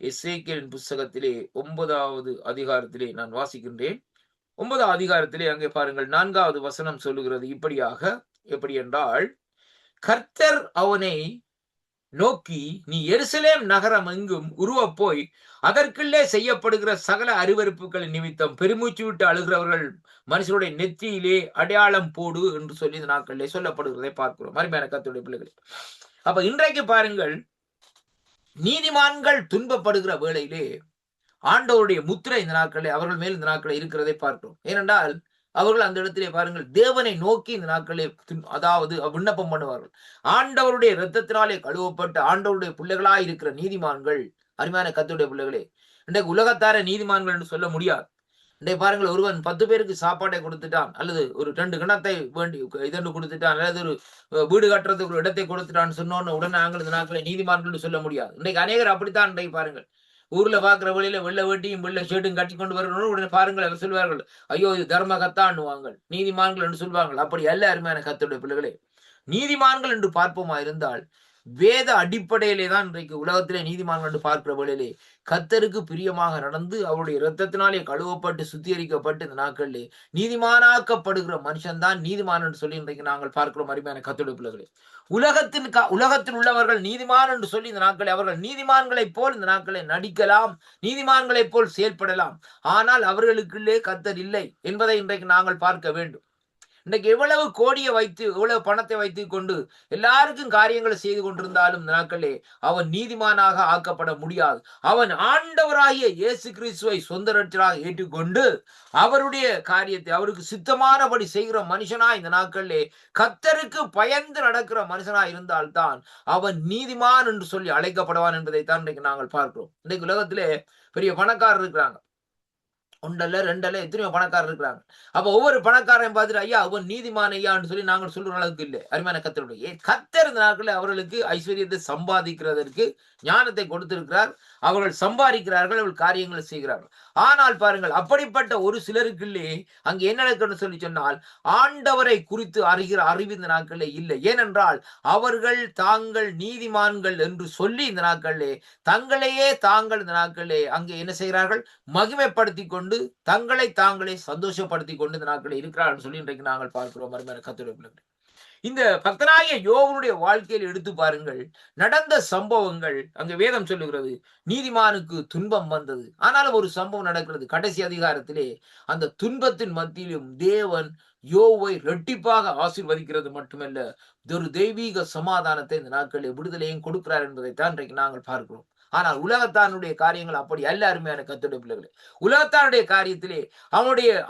எசேக்கியேலின் புஸ்தகத்திலே 9வது அதிகாரத்திலே நான் வாசிக்கின்றேன். 9வது அதிகாரத்திலே அங்கே பாருங்கள், 4வது வசனம் சொல்லுகிறது இப்படியாக, எப்படி என்றால், கர்த்தர் அவனை நோக்கி, நீ எருசலேம் நகரம் எங்கும் உருவப் போய் அதற்குள்ளே செய்யப்படுகிற சகல அருவருப்புகளின் நிமித்தம் பெருமூச்சு விட்டு அழுகிறவர்கள் மனுஷனுடைய நெத்தியிலே அடையாளம் போடு என்று சொல்லி இந்த நாட்களிலே சொல்லப்படுகிறதை பார்க்கிறோம். அருமையான கர்த்தருடைய பிள்ளைகளே, அப்ப இன்றைக்கு பாருங்கள், நீதிமான்கள் துன்பப்படுகிற வேளையிலே ஆண்டவருடைய முத்திரை இந்த நாட்களிலே அவர்கள் மேல் இந்த நாட்களில் இருக்கிறதை பார்க்கிறோம். ஏனென்றால் அவர்கள் அந்த இடத்திலே பாருங்கள் தேவனை நோக்கி இந்த நாட்களிலே அதாவது விண்ணப்பம் பண்ணுவார்கள். ஆண்டவருடைய இரத்தத்தினாலே கழுவப்பட்டு ஆண்டவருடைய பிள்ளைகளாய் இருக்கிற நீதிமான்கள், அருமையான கர்த்தருடைய பிள்ளைகளே, இன்றைக்கு உலகத்தார நீதிமான்கள் என்று சொல்ல முடியாது. இன்றைக்கு பாருங்கள், ஒருவன் 10 பேருக்கு சாப்பாட்டை கொடுத்துட்டான், அல்லது ஒரு 2 கிணத்தை வேண்டி இதென்று கொடுத்துட்டான், அல்லது ஒரு வீடு கட்டுறதுக்கு ஒரு இடத்தை கொடுத்துட்டான்னு சொன்னோன்னு உடனே நாங்கள் இந்த நாட்களை நீதிமான்கள் சொல்ல முடியாது. இன்றைக்கு அநேகர் அப்படித்தான். இன்றைக்கு பாருங்கள், ஊர்ல பாக்குற வழியில வெள்ளை வேட்டியும் வெள்ளை ஷர்ட்டும் கட்டி கொண்டு வரணும், உடனே பாருங்கள் அவர் சொல்வார்கள், ஐயோ இது தர்ம கத்தான்னுவாங்க, நீதிமான்கள் என்று சொல்வார்கள். அப்படி அல்ல அருமையான கர்த்தருடைய பிள்ளைகளே. நீதிமான்கள் என்று பார்ப்போமா இருந்தால் வேத அடிப்படையிலே தான் இன்றைக்கு உலகத்திலே நீதிமான்கள் என்று பார்க்கிற வேளையிலே கர்த்தருக்கு பிரியமாக நடந்து அவருடைய இரத்தத்தினாலே கழுவப்பட்டு சுத்திகரிக்கப்பட்டு இந்த நாட்களிலே நீதிமானாக்கப்படுகிற மனுஷன் தான் நீதிமான் என்று சொல்லி இன்றைக்கு நாங்கள் பார்க்கிறோம். அருமையான கர்த்தருடைய பிள்ளைகளே, உலகத்தில் உள்ளவர்கள் நீதிமான் என்று சொல்லி இந்த நாட்களை அவர்கள் நீதிமான்களைப் போல் இந்த நாட்களை நடிக்கலாம், நீதிமான்களைப் போல் செயல்படலாம். ஆனால் அவர்களுக்குள்ளே கர்த்தர் இல்லை என்பதை இன்றைக்கு நாங்கள் பார்க்க வேண்டும். இன்றைக்கு எவ்வளவு கோடியை வைத்து எவ்வளவு பணத்தை வைத்துக் கொண்டு எல்லாருக்கும் காரியங்களை செய்து கொண்டிருந்தாலும் இந்த நாட்களே அவன் நீதிமானாக ஆக்கப்பட முடியாது. அவன் ஆண்டவராகிய இயேசு கிறிஸ்துவை சொந்த ரட்சகராக ஏற்றுக்கொண்டு அவருடைய காரியத்தை அவருக்கு சித்தமானபடி செய்கிற மனுஷனா இந்த நாட்களிலே கர்த்தருக்கு பயந்து நடக்கிற மனுஷனா இருந்தால்தான் அவன் நீதிமான் என்று சொல்லி அழைக்கப்படுவான் என்பதைத்தான் இன்றைக்கு நாங்கள் பார்க்கிறோம். இன்றைக்கு உலகத்திலே பெரிய பணக்காரர் இருக்கிறாங்க, 1 அல்ல 2 அல்ல எத்தனையோ பணக்காரர் இருக்கிறாங்க. அப்ப ஒவ்வொரு பணக்காரன் பார்த்துட்டு ஐயா அவன் நீதிமான ஐயான்னு சொல்லி நாங்கள் சொல்ற அளவுக்கு இல்லை. அருமையான கர்த்தருடைய கர்த்தர் இந்த நாட்களில் அவர்களுக்கு ஐஸ்வர்யத்தை சம்பாதிக்கிறதற்கு ஞானத்தை கொடுத்திருக்கிறார். அவர்கள் சம்பாதிக்கிறார்கள், அவர்கள் காரியங்களை செய்கிறார்கள். ஆனால் பாருங்கள், அப்படிப்பட்ட ஒரு சிலருக்குள்ளே அங்கே என்ன நடக்குன்னு சொல்லி சொன்னால், ஆண்டவரை குறித்து அறிகிற அறிவு இந்த நாட்களே இல்லை. ஏனென்றால் அவர்கள் தாங்கள் நீதிமான்கள் என்று சொல்லி இந்த நாட்களே தங்களையே தாங்கள் இந்த நாட்களே அங்கே என்ன செய்கிறார்கள், மகிமைப்படுத்தி கொண்டு தங்களை தாங்களே சந்தோஷப்படுத்தி கொண்டு இந்த நாட்களே இருக்கிறார்கள் சொல்லி இன்றைக்கு நாங்கள் பார்க்கிறோம். அருமையான கர்த்தருடைய பிள்ளைகளே, இந்த பக்தனாகிய யோபனுடைய வாழ்க்கையில் எடுத்து பாருங்கள், நடந்த சம்பவங்கள் அங்க வேதம் சொல்லுகிறது, நீதிமானுக்கு துன்பம் வந்தது. ஆனாலும் ஒரு சம்பவம் நடக்கிறது கடைசி அதிகாரத்திலே. அந்த துன்பத்தின் மத்தியிலும் தேவன் யோவை இரட்டிப்பாக ஆசீர்வதிக்கிறது மட்டுமல்ல, ஒரு தெய்வீக சமாதானத்தை இந்த நாட்களில் விடுதலையும் கொடுக்கிறார் என்பதைத்தான் இன்றைக்கு நாங்கள் பார்க்கிறோம். ஆனால் உலகத்தானுடைய காரியங்கள் அப்படி அல்ல. அருமையான கர்த்தருடைய பிள்ளைகளே, உலகத்தானுடைய காரியத்திலே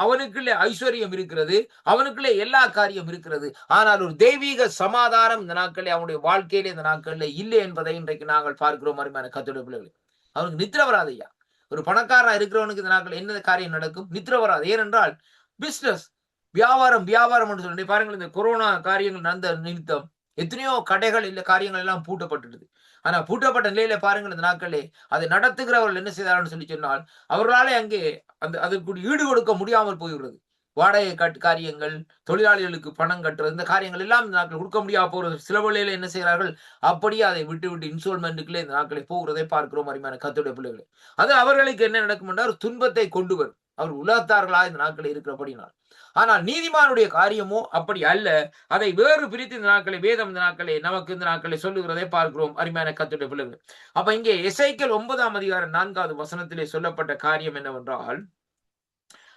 அவனுக்குள்ளே ஐஸ்வர்யம் இருக்கிறது, அவனுக்குள்ளே எல்லா காரியம் இருக்கிறது. ஆனால் ஒரு தெய்வீக சமாதானம் இந்த நாட்களில் அவனுடைய வாழ்க்கையிலே இந்த நாட்களில் இல்லை என்பதை இன்றைக்கு நாங்கள் பார்க்கிறோம். அருமையான கர்த்தருடைய பிள்ளைகளே, அவனுக்கு நித்திர வராது ஐயா. ஒரு பணக்காரா இருக்கிறவனுக்கு இந்த நாட்கள் என்ன காரியம் நடக்கும்? நித்திர வராது. ஏனென்றால் பிசினஸ், வியாபாரம் என்று சொல்லி பாருங்கள், இந்த கொரோனா காரியங்கள் நடந்த நிமித்தம் எத்தனையோ கடைகள் இல்ல காரியங்கள் எல்லாம் பூட்டப்பட்டுடுது. ஆனா பூட்டப்பட்ட நிலையில பாருங்கள், இந்த நாட்களே அதை நடத்துகிறவர்கள் என்ன செய்தார்கள் சொல்லி சொன்னால், அவர்களாலே அங்கே அதற்கு ஈடு கொடுக்க முடியாமல் போய்விடுறது. வாடகை காரியங்கள், தொழிலாளிகளுக்கு பணம் கட்டுறது, இந்த காரியங்கள் எல்லாம் இந்த நாட்கள் கொடுக்க முடியாம போகிறது. சில வழியில என்ன செய்கிறார்கள், அப்படியே அதை விட்டு இன்ஸ்டால்மெண்ட்டுக்குள்ளே இந்த நாட்களை போகிறதை பார்க்கிறோம். அருமையான கர்த்தருடைய பிள்ளைகளே, அது அவர்களுக்கு என்ன நடக்கும் என்றால் துன்பத்தை கொண்டு வரும். அவர் உலகத்தார்களா இந்த நாட்களில் இருக்கிறபடினால். ஆனால் நீதிமானுடைய காரியமோ அப்படி அல்ல. அதை வேறு பிரித்து இந்த நாட்களை வேதம் இந்த நாட்களை நமக்கு இந்த நாட்களை சொல்லுகிறதை பார்க்கிறோம். அருமையான கர்த்தருடைய பிள்ளைகள், அப்ப இங்கே எசேக்கியேல் 9 அதிகாரம் 4வது வசனத்திலே சொல்லப்பட்ட காரியம் என்னவென்றால்,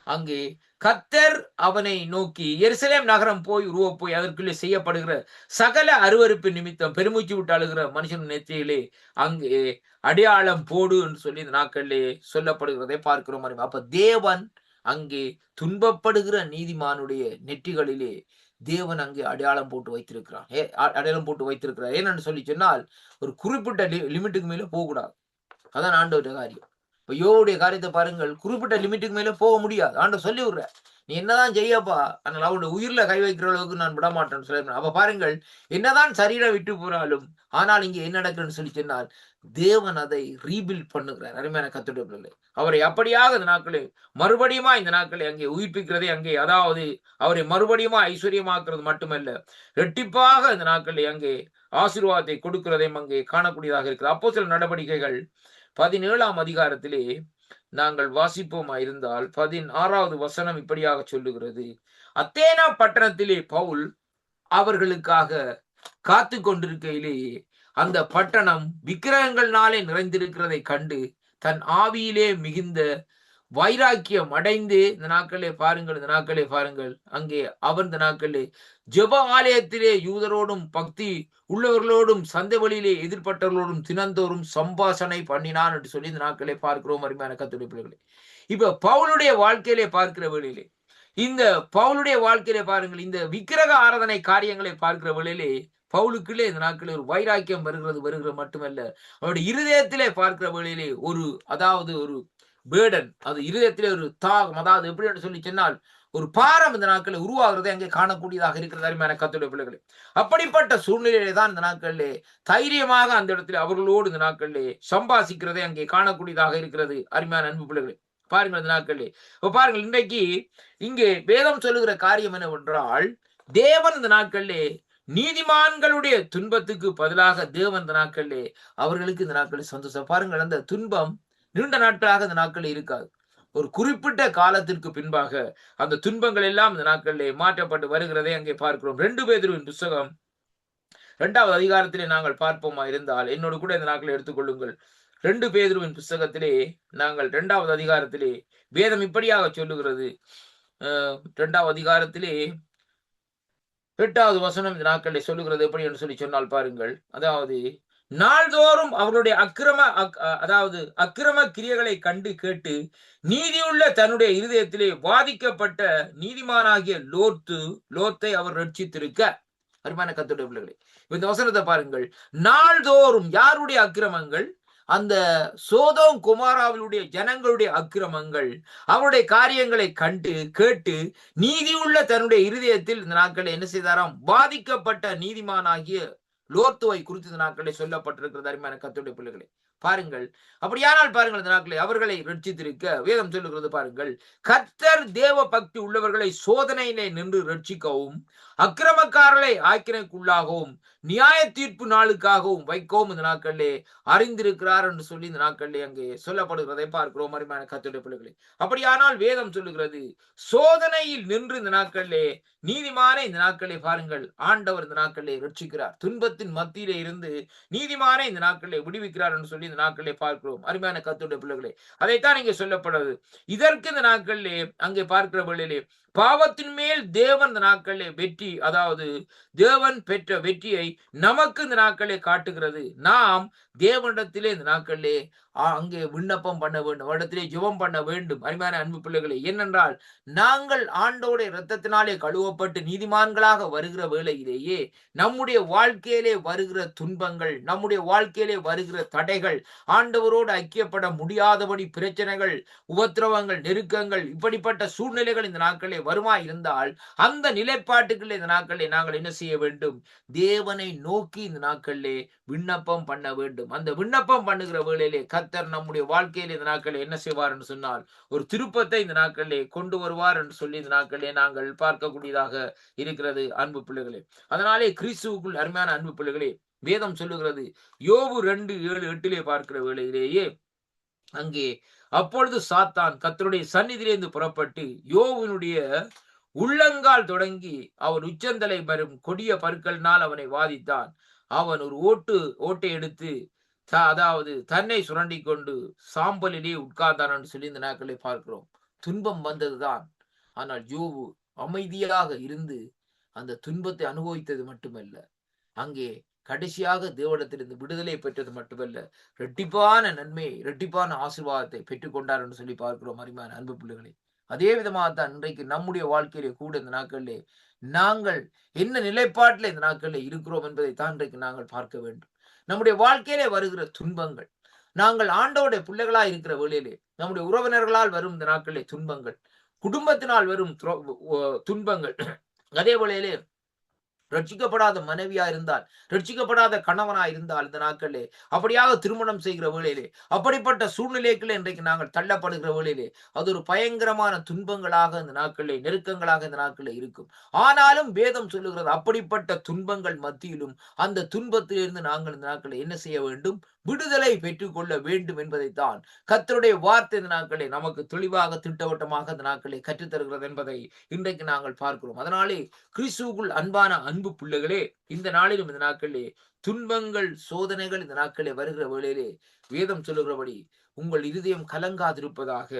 அங்கே கர்த்தர் அவனை நோக்கி, எருசலேம் நகரம் போய் அதற்குள்ளே செய்யப்படுகிற சகல அருவருப்பு நிமித்தம் பெருமூச்சு விட்டு அழுகிற மனுஷன் நெற்றியிலே அங்கே அடையாளம் போடு என்று சொல்லி இந்த நாட்களிலே சொல்லப்படுகிறதை பார்க்கிறோம். அப்ப தேவன் அங்கே துன்பப்படுகிற நீதிமானுடைய நெற்றிகளிலே தேவன் அங்கே அடையாளம் போட்டு வைத்திருக்கிறார். ஏன்னு சொல்லி சொன்னால், ஒரு குறிப்பிட்ட லிமிட்டுக்கு மேல போகக்கூடாது. அதான் ஆண்டவருடைய காரியம். இப்ப யோவுடைய காரியத்தை பாருங்கள், குறிப்பிட்ட லிமிட்டுக்கு மேல போக முடியாது. ஆண்டவர் சொல்லி விடுற, நீ என்னதான் செய்யப்பா, அதனால அவனுடைய உயிர்ல கை வைக்கிற அளவுக்கு நான் விட மாட்டேன்னு சொல்ல. அப்ப பாருங்கள், என்னதான் சரீரம் விட்டு போனாலும், ஆனால் இங்க என்ன நடக்குதுன்னு சொல்லி சொன்னால், தேவன் அதை ரீபில்ட் பண்ணுகிறார். அருமையான கர்த்தருடைய பிள்ளைகளே, அவரை அப்படியாக இந்த நாட்களே மறுபடியுமா இந்த நாட்களை அங்கே உயிர்ப்பிக்கிறதே, அங்கே அதாவது அவரை மறுபடியுமா ஐஸ்வர்யமாக்குறது மட்டுமல்ல, இரட்டிப்பாக இந்த நாட்களை அங்கே ஆசீர்வாதத்தை கொடுக்கிறதையும் அங்கே காணக்கூடியதாக இருக்கிறது. அப்போஸ்தலர் நடவடிக்கைகள் 17 அதிகாரத்திலே நாங்கள் வாசிப்போமா இருந்தால் 16வது வசனம் இப்படியாக சொல்லுகிறது, அத்தேனா பட்டணத்திலே பவுல் அவர்களுக்காக காத்து கொண்டிருக்கையிலேயே அந்த பட்டணம் விக்கிரகங்கள்னாலே நிறைந்திருக்கிறதை கண்டு தன் ஆவியிலே மிகுந்த வைராக்கியம் அடைந்து இந்த நாட்களே பாருங்கள் அங்கே அவர் இந்த நாட்களே ஜெப ஆலயத்திலே யூதரோடும் பக்தி உள்ளவர்களோடும் சந்தை வழியிலே எதிர்பட்டவர்களோடும் தினந்தோறும் சம்பாஷணை பண்ணினான் என்று சொல்லி இந்த நாட்களே பார்க்கிறோம். அருமையான கர்த்தருடைய பிள்ளைகளே, இப்ப பவுலுடைய வாழ்க்கையிலே பார்க்கிற வேளையிலே, இந்த பவுலுடைய வாழ்க்கையிலே பாருங்கள், இந்த விக்கிரக ஆராதனை காரியங்களை பார்க்கிற வேளையிலே பவுலுக்குள்ளே இந்த நாட்களில் ஒரு வைராக்கியம் வருகிறது மட்டுமல்ல, அவருடைய இருதயத்திலே பார்க்கிற வேளையிலே ஒரு பேர்டன், அது இருதயத்திலே ஒரு தாகம், அதாவது எப்படி என்று சொல்லி சொன்னால் ஒரு பாரம் இந்த நாட்களில் உருவாகிறதை அங்கே காணக்கூடியதாக இருக்கிறது. அருமையான கர்த்தருடைய பிள்ளைகளே, அப்படிப்பட்ட சூழ்நிலையிலே தான் இந்த நாட்களிலே தைரியமாக அந்த இடத்துல அவர்களோடு இந்த நாட்களிலே சம்பாசிக்கிறதை அங்கே காணக்கூடியதாக இருக்கிறது. அருமையான அன்பு பிள்ளைகளே, பாருங்கள் இந்த நாட்களிலே பாருங்கள், இன்றைக்கு இங்கே வேதம் சொல்லுகிற காரியம் என்னவென்றால், தேவன் இந்த நாட்களிலே நீதிமான்களுடைய துன்பத்துக்கு பதிலாக தேவன் இந்த நாட்களிலே அவர்களுக்கு இந்த நாட்களில் சந்தோஷம். பாருங்கள், அந்த துன்பம் நீண்ட நாட்களாக இந்த நாட்களில் இருக்காது. ஒரு குறிப்பிட்ட காலத்திற்கு பின்பாக அந்த துன்பங்கள் எல்லாம் இந்த நாட்களிலே மாற்றப்பட்டு வருகிறதை அங்கே பார்க்கிறோம். 2 பேதுருவின் புத்தகம் 2வது அதிகாரத்திலே நாங்கள் பார்ப்போமா இருந்தால், என்னோடு கூட இந்த நாட்களை எடுத்துக்கொள்ளுங்கள். 2 பேதுருவின் புத்தகத்திலே நாங்கள் 2வது அதிகாரத்திலே வேதம் இப்படியாக சொல்லுகிறது. 2வது அதிகாரத்திலே 8வது வசனம் இந்த நாட்களில் சொல்லுகிறது எப்படி என்று சொல்லி சொன்னால் பாருங்கள், அதாவது நாள்தோறும் அவர்களுடைய அக்கிரம கிரியைகளை கண்டு கேட்டு நீதியுள்ள தன்னுடைய இருதயத்திலே வாதிக்கப்பட்ட நீதிமானாகிய லோத்தை அவர் ரட்சித்திருக்க. அருமையான கர்த்தருடைய பிள்ளைகளே, இந்த வசனத்தை பாருங்கள், நாள்தோறும் யாருடைய அக்கிரமங்கள்? அந்த சோதோம் குமாராவிலுடைய ஜனங்களுடைய அக்கிரமங்கள், அவருடைய காரியங்களை கண்டு கேட்டு நீதியுள்ள தன்னுடைய இருதயத்தில் இந்த நாட்களை என்ன செய்தாராம்? பாதிக்கப்பட்ட நீதிமானாகிய லோத்துவை குறித்து இந்த நாட்களை சொல்லப்பட்டிருக்கிறது. அருமையான கர்த்தருடைய பிள்ளைகளே, பாருங்கள். அப்படியானால் பாருங்கள், இந்த நாட்களை அவர்களை ரட்சித்திருக்க வேதம் சொல்லுகிறது பாருங்கள். கர்த்தர் தேவ பக்தி உள்ளவர்களை சோதனையிலே நின்று ரட்சிக்கவும், அக்கிரமக்காரர்களை ஆக்கினைக்குள்ளாகவும், நியாய தீர்ப்பு நாளுக்காகவும் வைக்கவும் இந்த நாட்களிலே அறிந்திருக்கிறார் என்று சொல்லி இந்த நாட்களிலே அங்கே சொல்லப்படுகிறதை பார்க்கிறோம். அருமையான கர்த்தருடைய பிள்ளைகளே, அப்படியானால் வேதம் சொல்லுகிறது, சோதனையில் நின்று இந்த நாட்களிலே நீதிமானை இந்த நாட்களை பாருங்கள், ஆண்டவர் இந்த நாட்களிலே ரட்சிக்கிறார். துன்பத்தின் மத்தியிலே இருந்து நீதிமானை இந்த நாட்களிலே விடுவிக்கிறார் என்று சொல்லி இந்த நாட்களிலே பார்க்கிறோம். அருமையான கர்த்தருடைய பிள்ளைகளே, அதைத்தான் இங்கே சொல்லப்படுறது. இதற்கு இந்த நாட்களிலே அங்கே பார்க்கிற வேளையிலே பாவத்தின் மேல் தேவன் இந்த நாட்களிலே வெற்றி, அதாவது தேவன் பெற்ற வெற்றியை நமக்கு இந்த நாட்களிலே காட்டுகிறது. நாம் தேவனிடத்திலே இந்த நாட்களிலே அங்கே விண்ணப்பம் பண்ண வேண்டும், அவரிடத்திலே ஜெபம் பண்ண வேண்டும். அருமையான அன்பு பிள்ளைகளே, ஏனென்றால் நாங்கள் ஆண்டவருடைய இரத்தத்தினாலே கழுவப்பட்டு நீதிமான்களாக வருகிற வேளையிலேயே நம்முடைய வாழ்க்கையிலே வருகிற துன்பங்கள், நம்முடைய வாழ்க்கையிலே வருகிற தடைகள், ஆண்டவரோடு ஐக்கியப்பட முடியாதபடி பிரச்சனைகள், உபத்திரவங்கள், நெருக்கங்கள், இப்படிப்பட்ட சூழ்நிலைகள் இந்த நாட்களிலே வருமா இருந்தால் அந்த நிலைப்பாட்டுகளில் இந்த நாட்களிலே நாங்கள் என்ன செய்ய வேண்டும்? தேவனை நோக்கி இந்த நாட்களிலே விண்ணப்பம் பண்ண வேண்டும். அந்த விண்ணப்பம் பண்ணுகிற வேளையிலே கர்த்தர் நம்முடைய வாழ்க்கையில் இந்த நாட்களில் என்ன செய்வார் என்று சொன்னால் ஒரு திருப்பத்தை இந்த நாட்களிலே கொண்டு வருவார் என்று சொல்லி இந்த நாட்களிலே நாங்கள் பார்க்கக்கூடியதாக இருக்கிறது அன்பு பிள்ளைகளே. அதனாலே கிறிஸ்துவுக்குள் அருமையான அன்பு பிள்ளைகளே, வேதம் சொல்லுகிறது, யோபு 2:7-8 பார்க்கிற வேளையிலேயே அங்கே அப்பொழுது சாத்தான் கர்த்தருடைய சந்நிதியிலிருந்து புறப்பட்டு யோபுவினுடைய உள்ளங்கால் தொடங்கி அவன் உச்சந்தலை வரும் கொடிய பருக்களினால் அவனை வாதித்தான். அவன் ஒரு ஓட்டை எடுத்து அதாவது தன்னை சுரண்டி கொண்டு சாம்பலிலே உட்கார்ந்தான் என்று சொல்லி இந்த நாட்களை பார்க்கிறோம். துன்பம் வந்ததுதான், ஆனால் யோபு அமைதியாக இருந்து அந்த துன்பத்தை அனுபவித்தது மட்டுமல்ல, அங்கே கடைசியாக தேவனிடத்திலிருந்து விடுதலை பெற்றது மட்டுமல்ல, இரட்டிப்பான நன்மையை, இரட்டிப்பான ஆசீர்வாதத்தை பெற்றுக்கொண்டார் என்று சொல்லி பார்க்கிறோம். அருமையான அன்பு பிள்ளைகளே, அதே விதமாகத்தான் இன்றைக்கு நம்முடைய வாழ்க்கையிலே கூட இந்த நாட்களிலே நாங்கள் என்ன நிலைப்பாட்டில் இந்த நாட்களில் இருக்கிறோம் என்பதை தான் இன்றைக்கு நாங்கள் பார்க்க வேண்டும். நம்முடைய வாழ்க்கையிலே வருகிற துன்பங்கள், நாங்கள் ஆண்டவருடைய பிள்ளைகளாய் இருக்கிற வேளையிலே நம்முடைய உறவினர்களால் வரும் இந்த நாட்களிலே துன்பங்கள், குடும்பத்தினால் வரும் துன்பங்கள், அதே வேளையிலே ரட்சிக்கப்படாத மனைவியா இருந்தால், ரட்சிக்கப்படாத கணவனா இருந்தால் இந்த நாட்களிலே, அப்படியாக திருமணம் செய்கிற வேளையிலே, அப்படிப்பட்ட சூழ்நிலைகளே இன்றைக்கு நாங்கள் தள்ளப்படுகிற வேளையிலே அது ஒரு பயங்கரமான துன்பங்களாக இந்த நாட்களிலே, நெருக்கங்களாக இந்த நாட்களிலே இருக்கும். ஆனாலும் வேதம் சொல்லுகிறது, அப்படிப்பட்ட துன்பங்கள் மத்தியிலும் அந்த துன்பத்திலிருந்து நாங்கள் இந்த நாட்களில் என்ன செய்ய வேண்டும்? விடுதலை பெற்றுக்கொள்ள வேண்டும் என்பதைத்தான் கர்த்தருடைய வார்த்தை இந்த நாட்களே நமக்கு தெளிவாக திட்டவட்டமாக இந்த நாட்களை கற்றுத்தருகிறது என்பதை இன்றைக்கு நாங்கள் பார்க்கிறோம். அதனாலே கிறிஸ்துவுக்குள் அன்பான அன்பு பிள்ளைகளே, இந்த நாளிலும் இந்த நாட்களிலே துன்பங்கள், சோதனைகள் இந்த நாட்களே வருகிற வேளையிலே வேதம் சொல்லுகிறபடி உங்கள் இருதயம் கலங்காதிருப்பதாக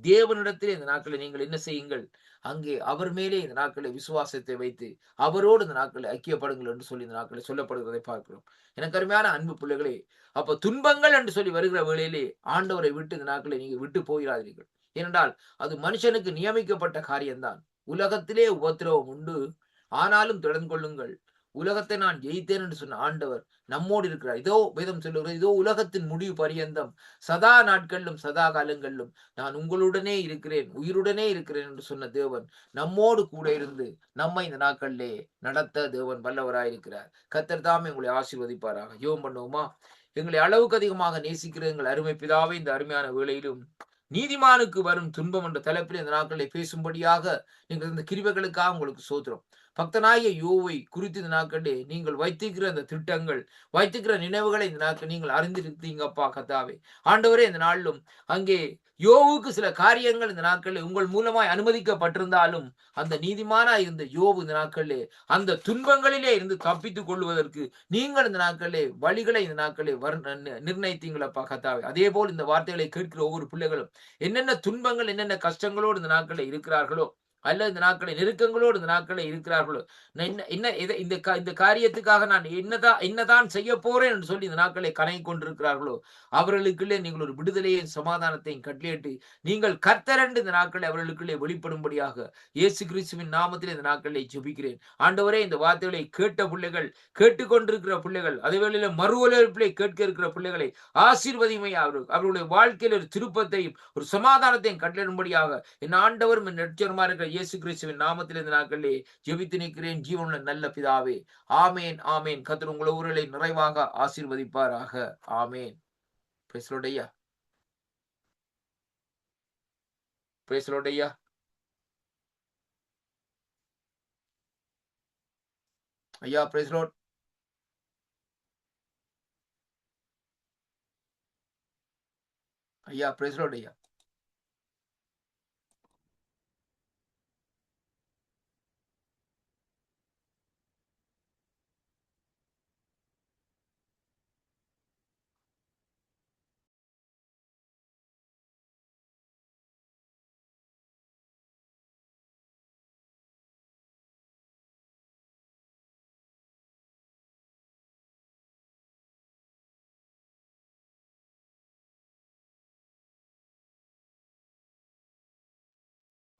தேவனிடத்திலே இந்த நாட்களை நீங்கள் என்ன செய்யுங்கள்? அங்கே அவர் மேலே இந்த நாட்களை விசுவாசத்தை வைத்து அவரோடு இந்த நாட்களை ஐக்கியப்படுங்கள் என்று சொல்லி இந்த நாட்களை சொல்லப்படுகிறதை பார்க்கிறோம். எனக்கு அருமையான அன்பு பிள்ளைகளே, அப்ப துன்பங்கள் என்று சொல்லி வருகிற வேளையிலே ஆண்டவரை விட்டு இந்த நாட்களை நீங்க விட்டு போயிடாதீர்கள். ஏனென்றால் அது மனுஷனுக்கு நியமிக்கப்பட்ட காரியம்தான். உலகத்திலே உபத்திரவம் உண்டு, ஆனாலும் தொடர்ந்து கொள்ளுங்கள், உலகத்தை நான் ஜெயித்தேன் என்று சொன்ன ஆண்டவர் நம்மோடு இருக்கிறார். இதோ வேதம் சொல்லுகிறது, இதோ உலகத்தின் முடிவு பரியந்தம் சதா நாட்களிலும் சதா காலங்களிலும் நான் உங்களுடனே இருக்கிறேன், உயிருடனே இருக்கிறேன் என்று சொன்ன தேவன் நம்மோடு கூட இருந்து நம்மை இந்த நாட்களிலே நடத்த தேவன் வல்லவராயிருக்கிறார். கர்த்தர் தாமே உங்களை ஆசீர்வதிப்பாராக. ஜெபம் பண்ணுவோமா? எங்களை அளவுக்கு அதிகமாக நேசிக்கிற எங்கள் அருமை பிதாவே, இந்த அருமையான வேளையிலும் நீதிமானுக்கு வரும் துன்பம் என்ற தலைப்பில் இந்த நாட்களை பேசும்படியாக நீங்கள் இந்த கிருபைகளுக்காக உங்களுக்கு சோத்திரம். பக்தனாகிய யோவை குறித்து இந்த நாட்களே நீங்கள் வைத்திருக்கிற அந்த திட்டங்கள், வைத்திருக்கிற நினைவுகளை இந்த நாட்கள் நீங்கள் அறிந்திருக்கீங்கப்பா கர்த்தாவே. ஆண்டவரே, இந்த நாளிலும் அங்கே யோவுக்கு சில காரியங்கள் இந்த நாட்களில் உங்கள் மூலமாய் அனுமதிக்கப்பட்டிருந்தாலும் அந்த நீதிமானா இருந்த யோவு இந்த நாட்களிலே அந்த துன்பங்களிலே இருந்து தப்பித்துக் கொள்வதற்கு நீங்கள் இந்த நாட்களிலே வழிகளை இந்த நாட்களிலே நிர்ணயித்தீங்களப்பா கர்த்தாவே. அதே போல் இந்த வார்த்தைகளை கேட்கிற ஒவ்வொரு பிள்ளைகளும் என்னென்ன துன்பங்கள், என்னென்ன கஷ்டங்களோடு இந்த நாட்களில் இருக்கிறார்களோ, அல்ல இந்த நாட்களை நெருக்கங்களோடு இந்த நாட்களை இருக்கிறார்களோ, இந்த காரியத்துக்காக நான் என்னதான் செய்ய போறேன் என்று சொல்லி இந்த நாட்களை கணை கொண்டிருக்கிறார்களோ, அவர்களுக்குள்ளே நீங்கள் ஒரு விடுதலையும் சமாதானத்தையும் கட்டளையிட்டு நீங்கள் கர்த்தரண்டு இந்த நாட்களை அவர்களுக்குள்ளே வெளிப்படும்படியாக இயேசு கிறிஸ்துவின் நாமத்தில் இந்த நாட்களை ஜெபிக்கிறேன். ஆண்டவரே, இந்த வார்த்தைகளை கேட்ட பிள்ளைகள், கேட்டுக்கொண்டிருக்கிற பிள்ளைகள், அதேவேளையில மறு ஒலிபரப்பிலே கேட்க இருக்கிற பிள்ளைகளை ஆசீர்வதிமை அவர்களுடைய வாழ்க்கையில் ஒரு திருப்பத்தையும் ஒரு சமாதானத்தையும் கட்டளையிடும்படியாக என் ஆண்டவரும் என் ரட்சகருமா இருக்கிற இயேசு கிறிஸ்துவின் நாமத்தில் இந்த நாட்களிலே ஜெபித்து நிற்கிறேன் ஜீவனுள்ள நல்ல பிதாவே. ஆமேன், ஆமேன். கர்த்தர் உங்கள் ஒவ்வொருவரை நிறைவாக ஆசீர்வதிப்பாராக. ஆமேன். Praise the Lord ஐயா. Praise the Lord ஐயா. ஐயா praise the Lord. ஐயா praise the Lord ஐயா.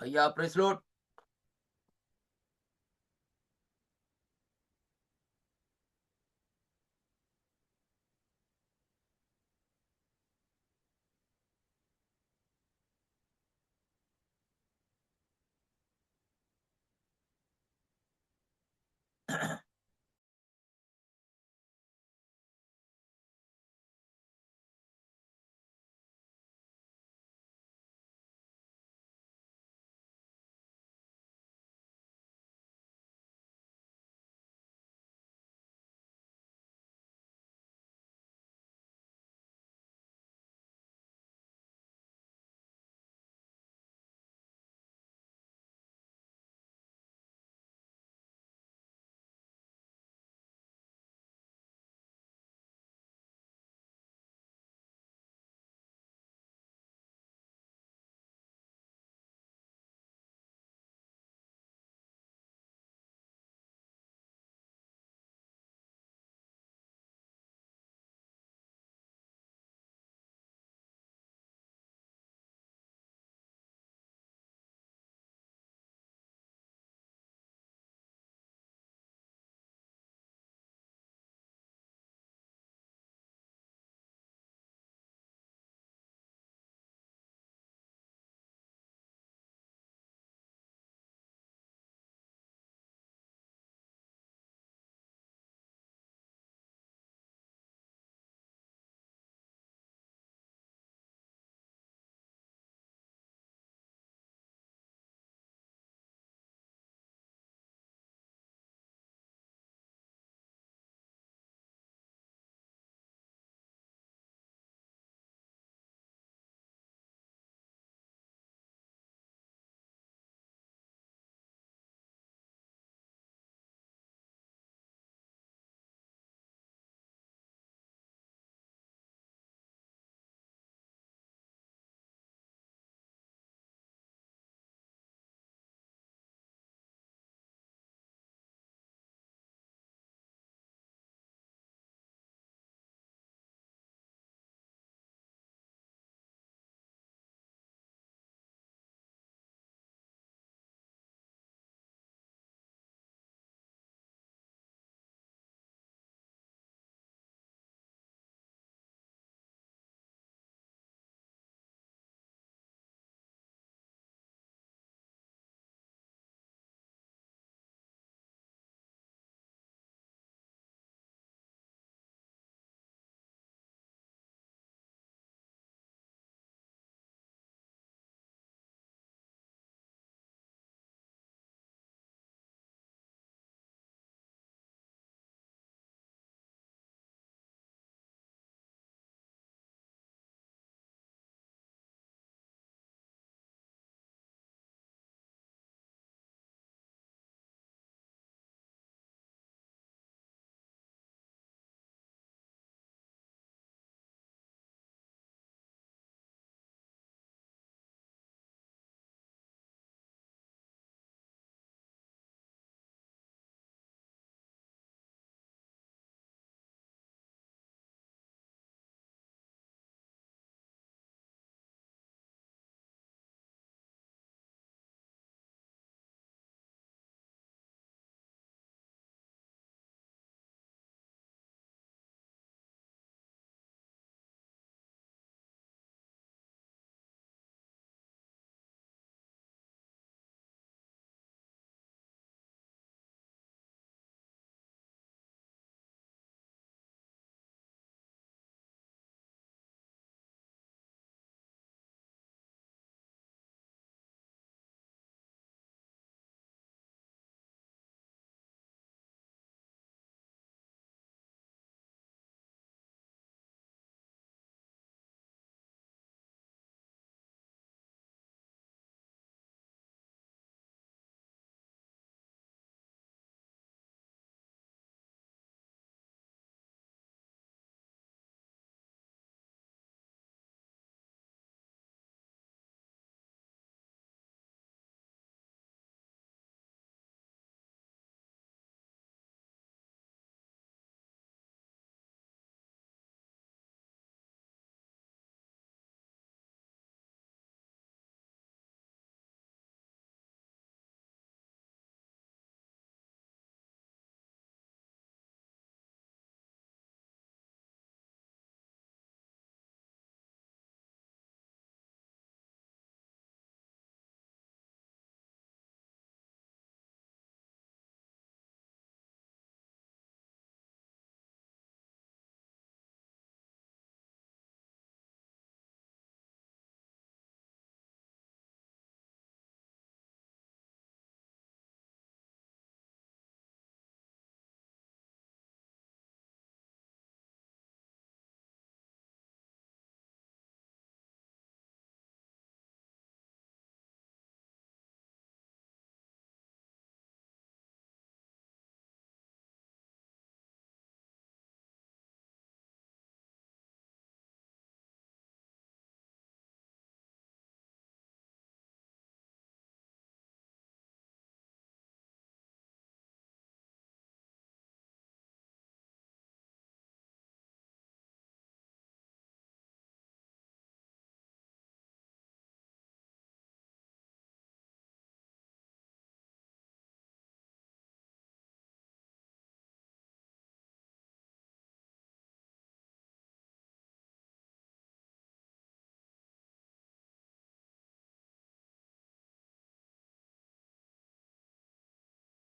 ஐயா praise the Lord.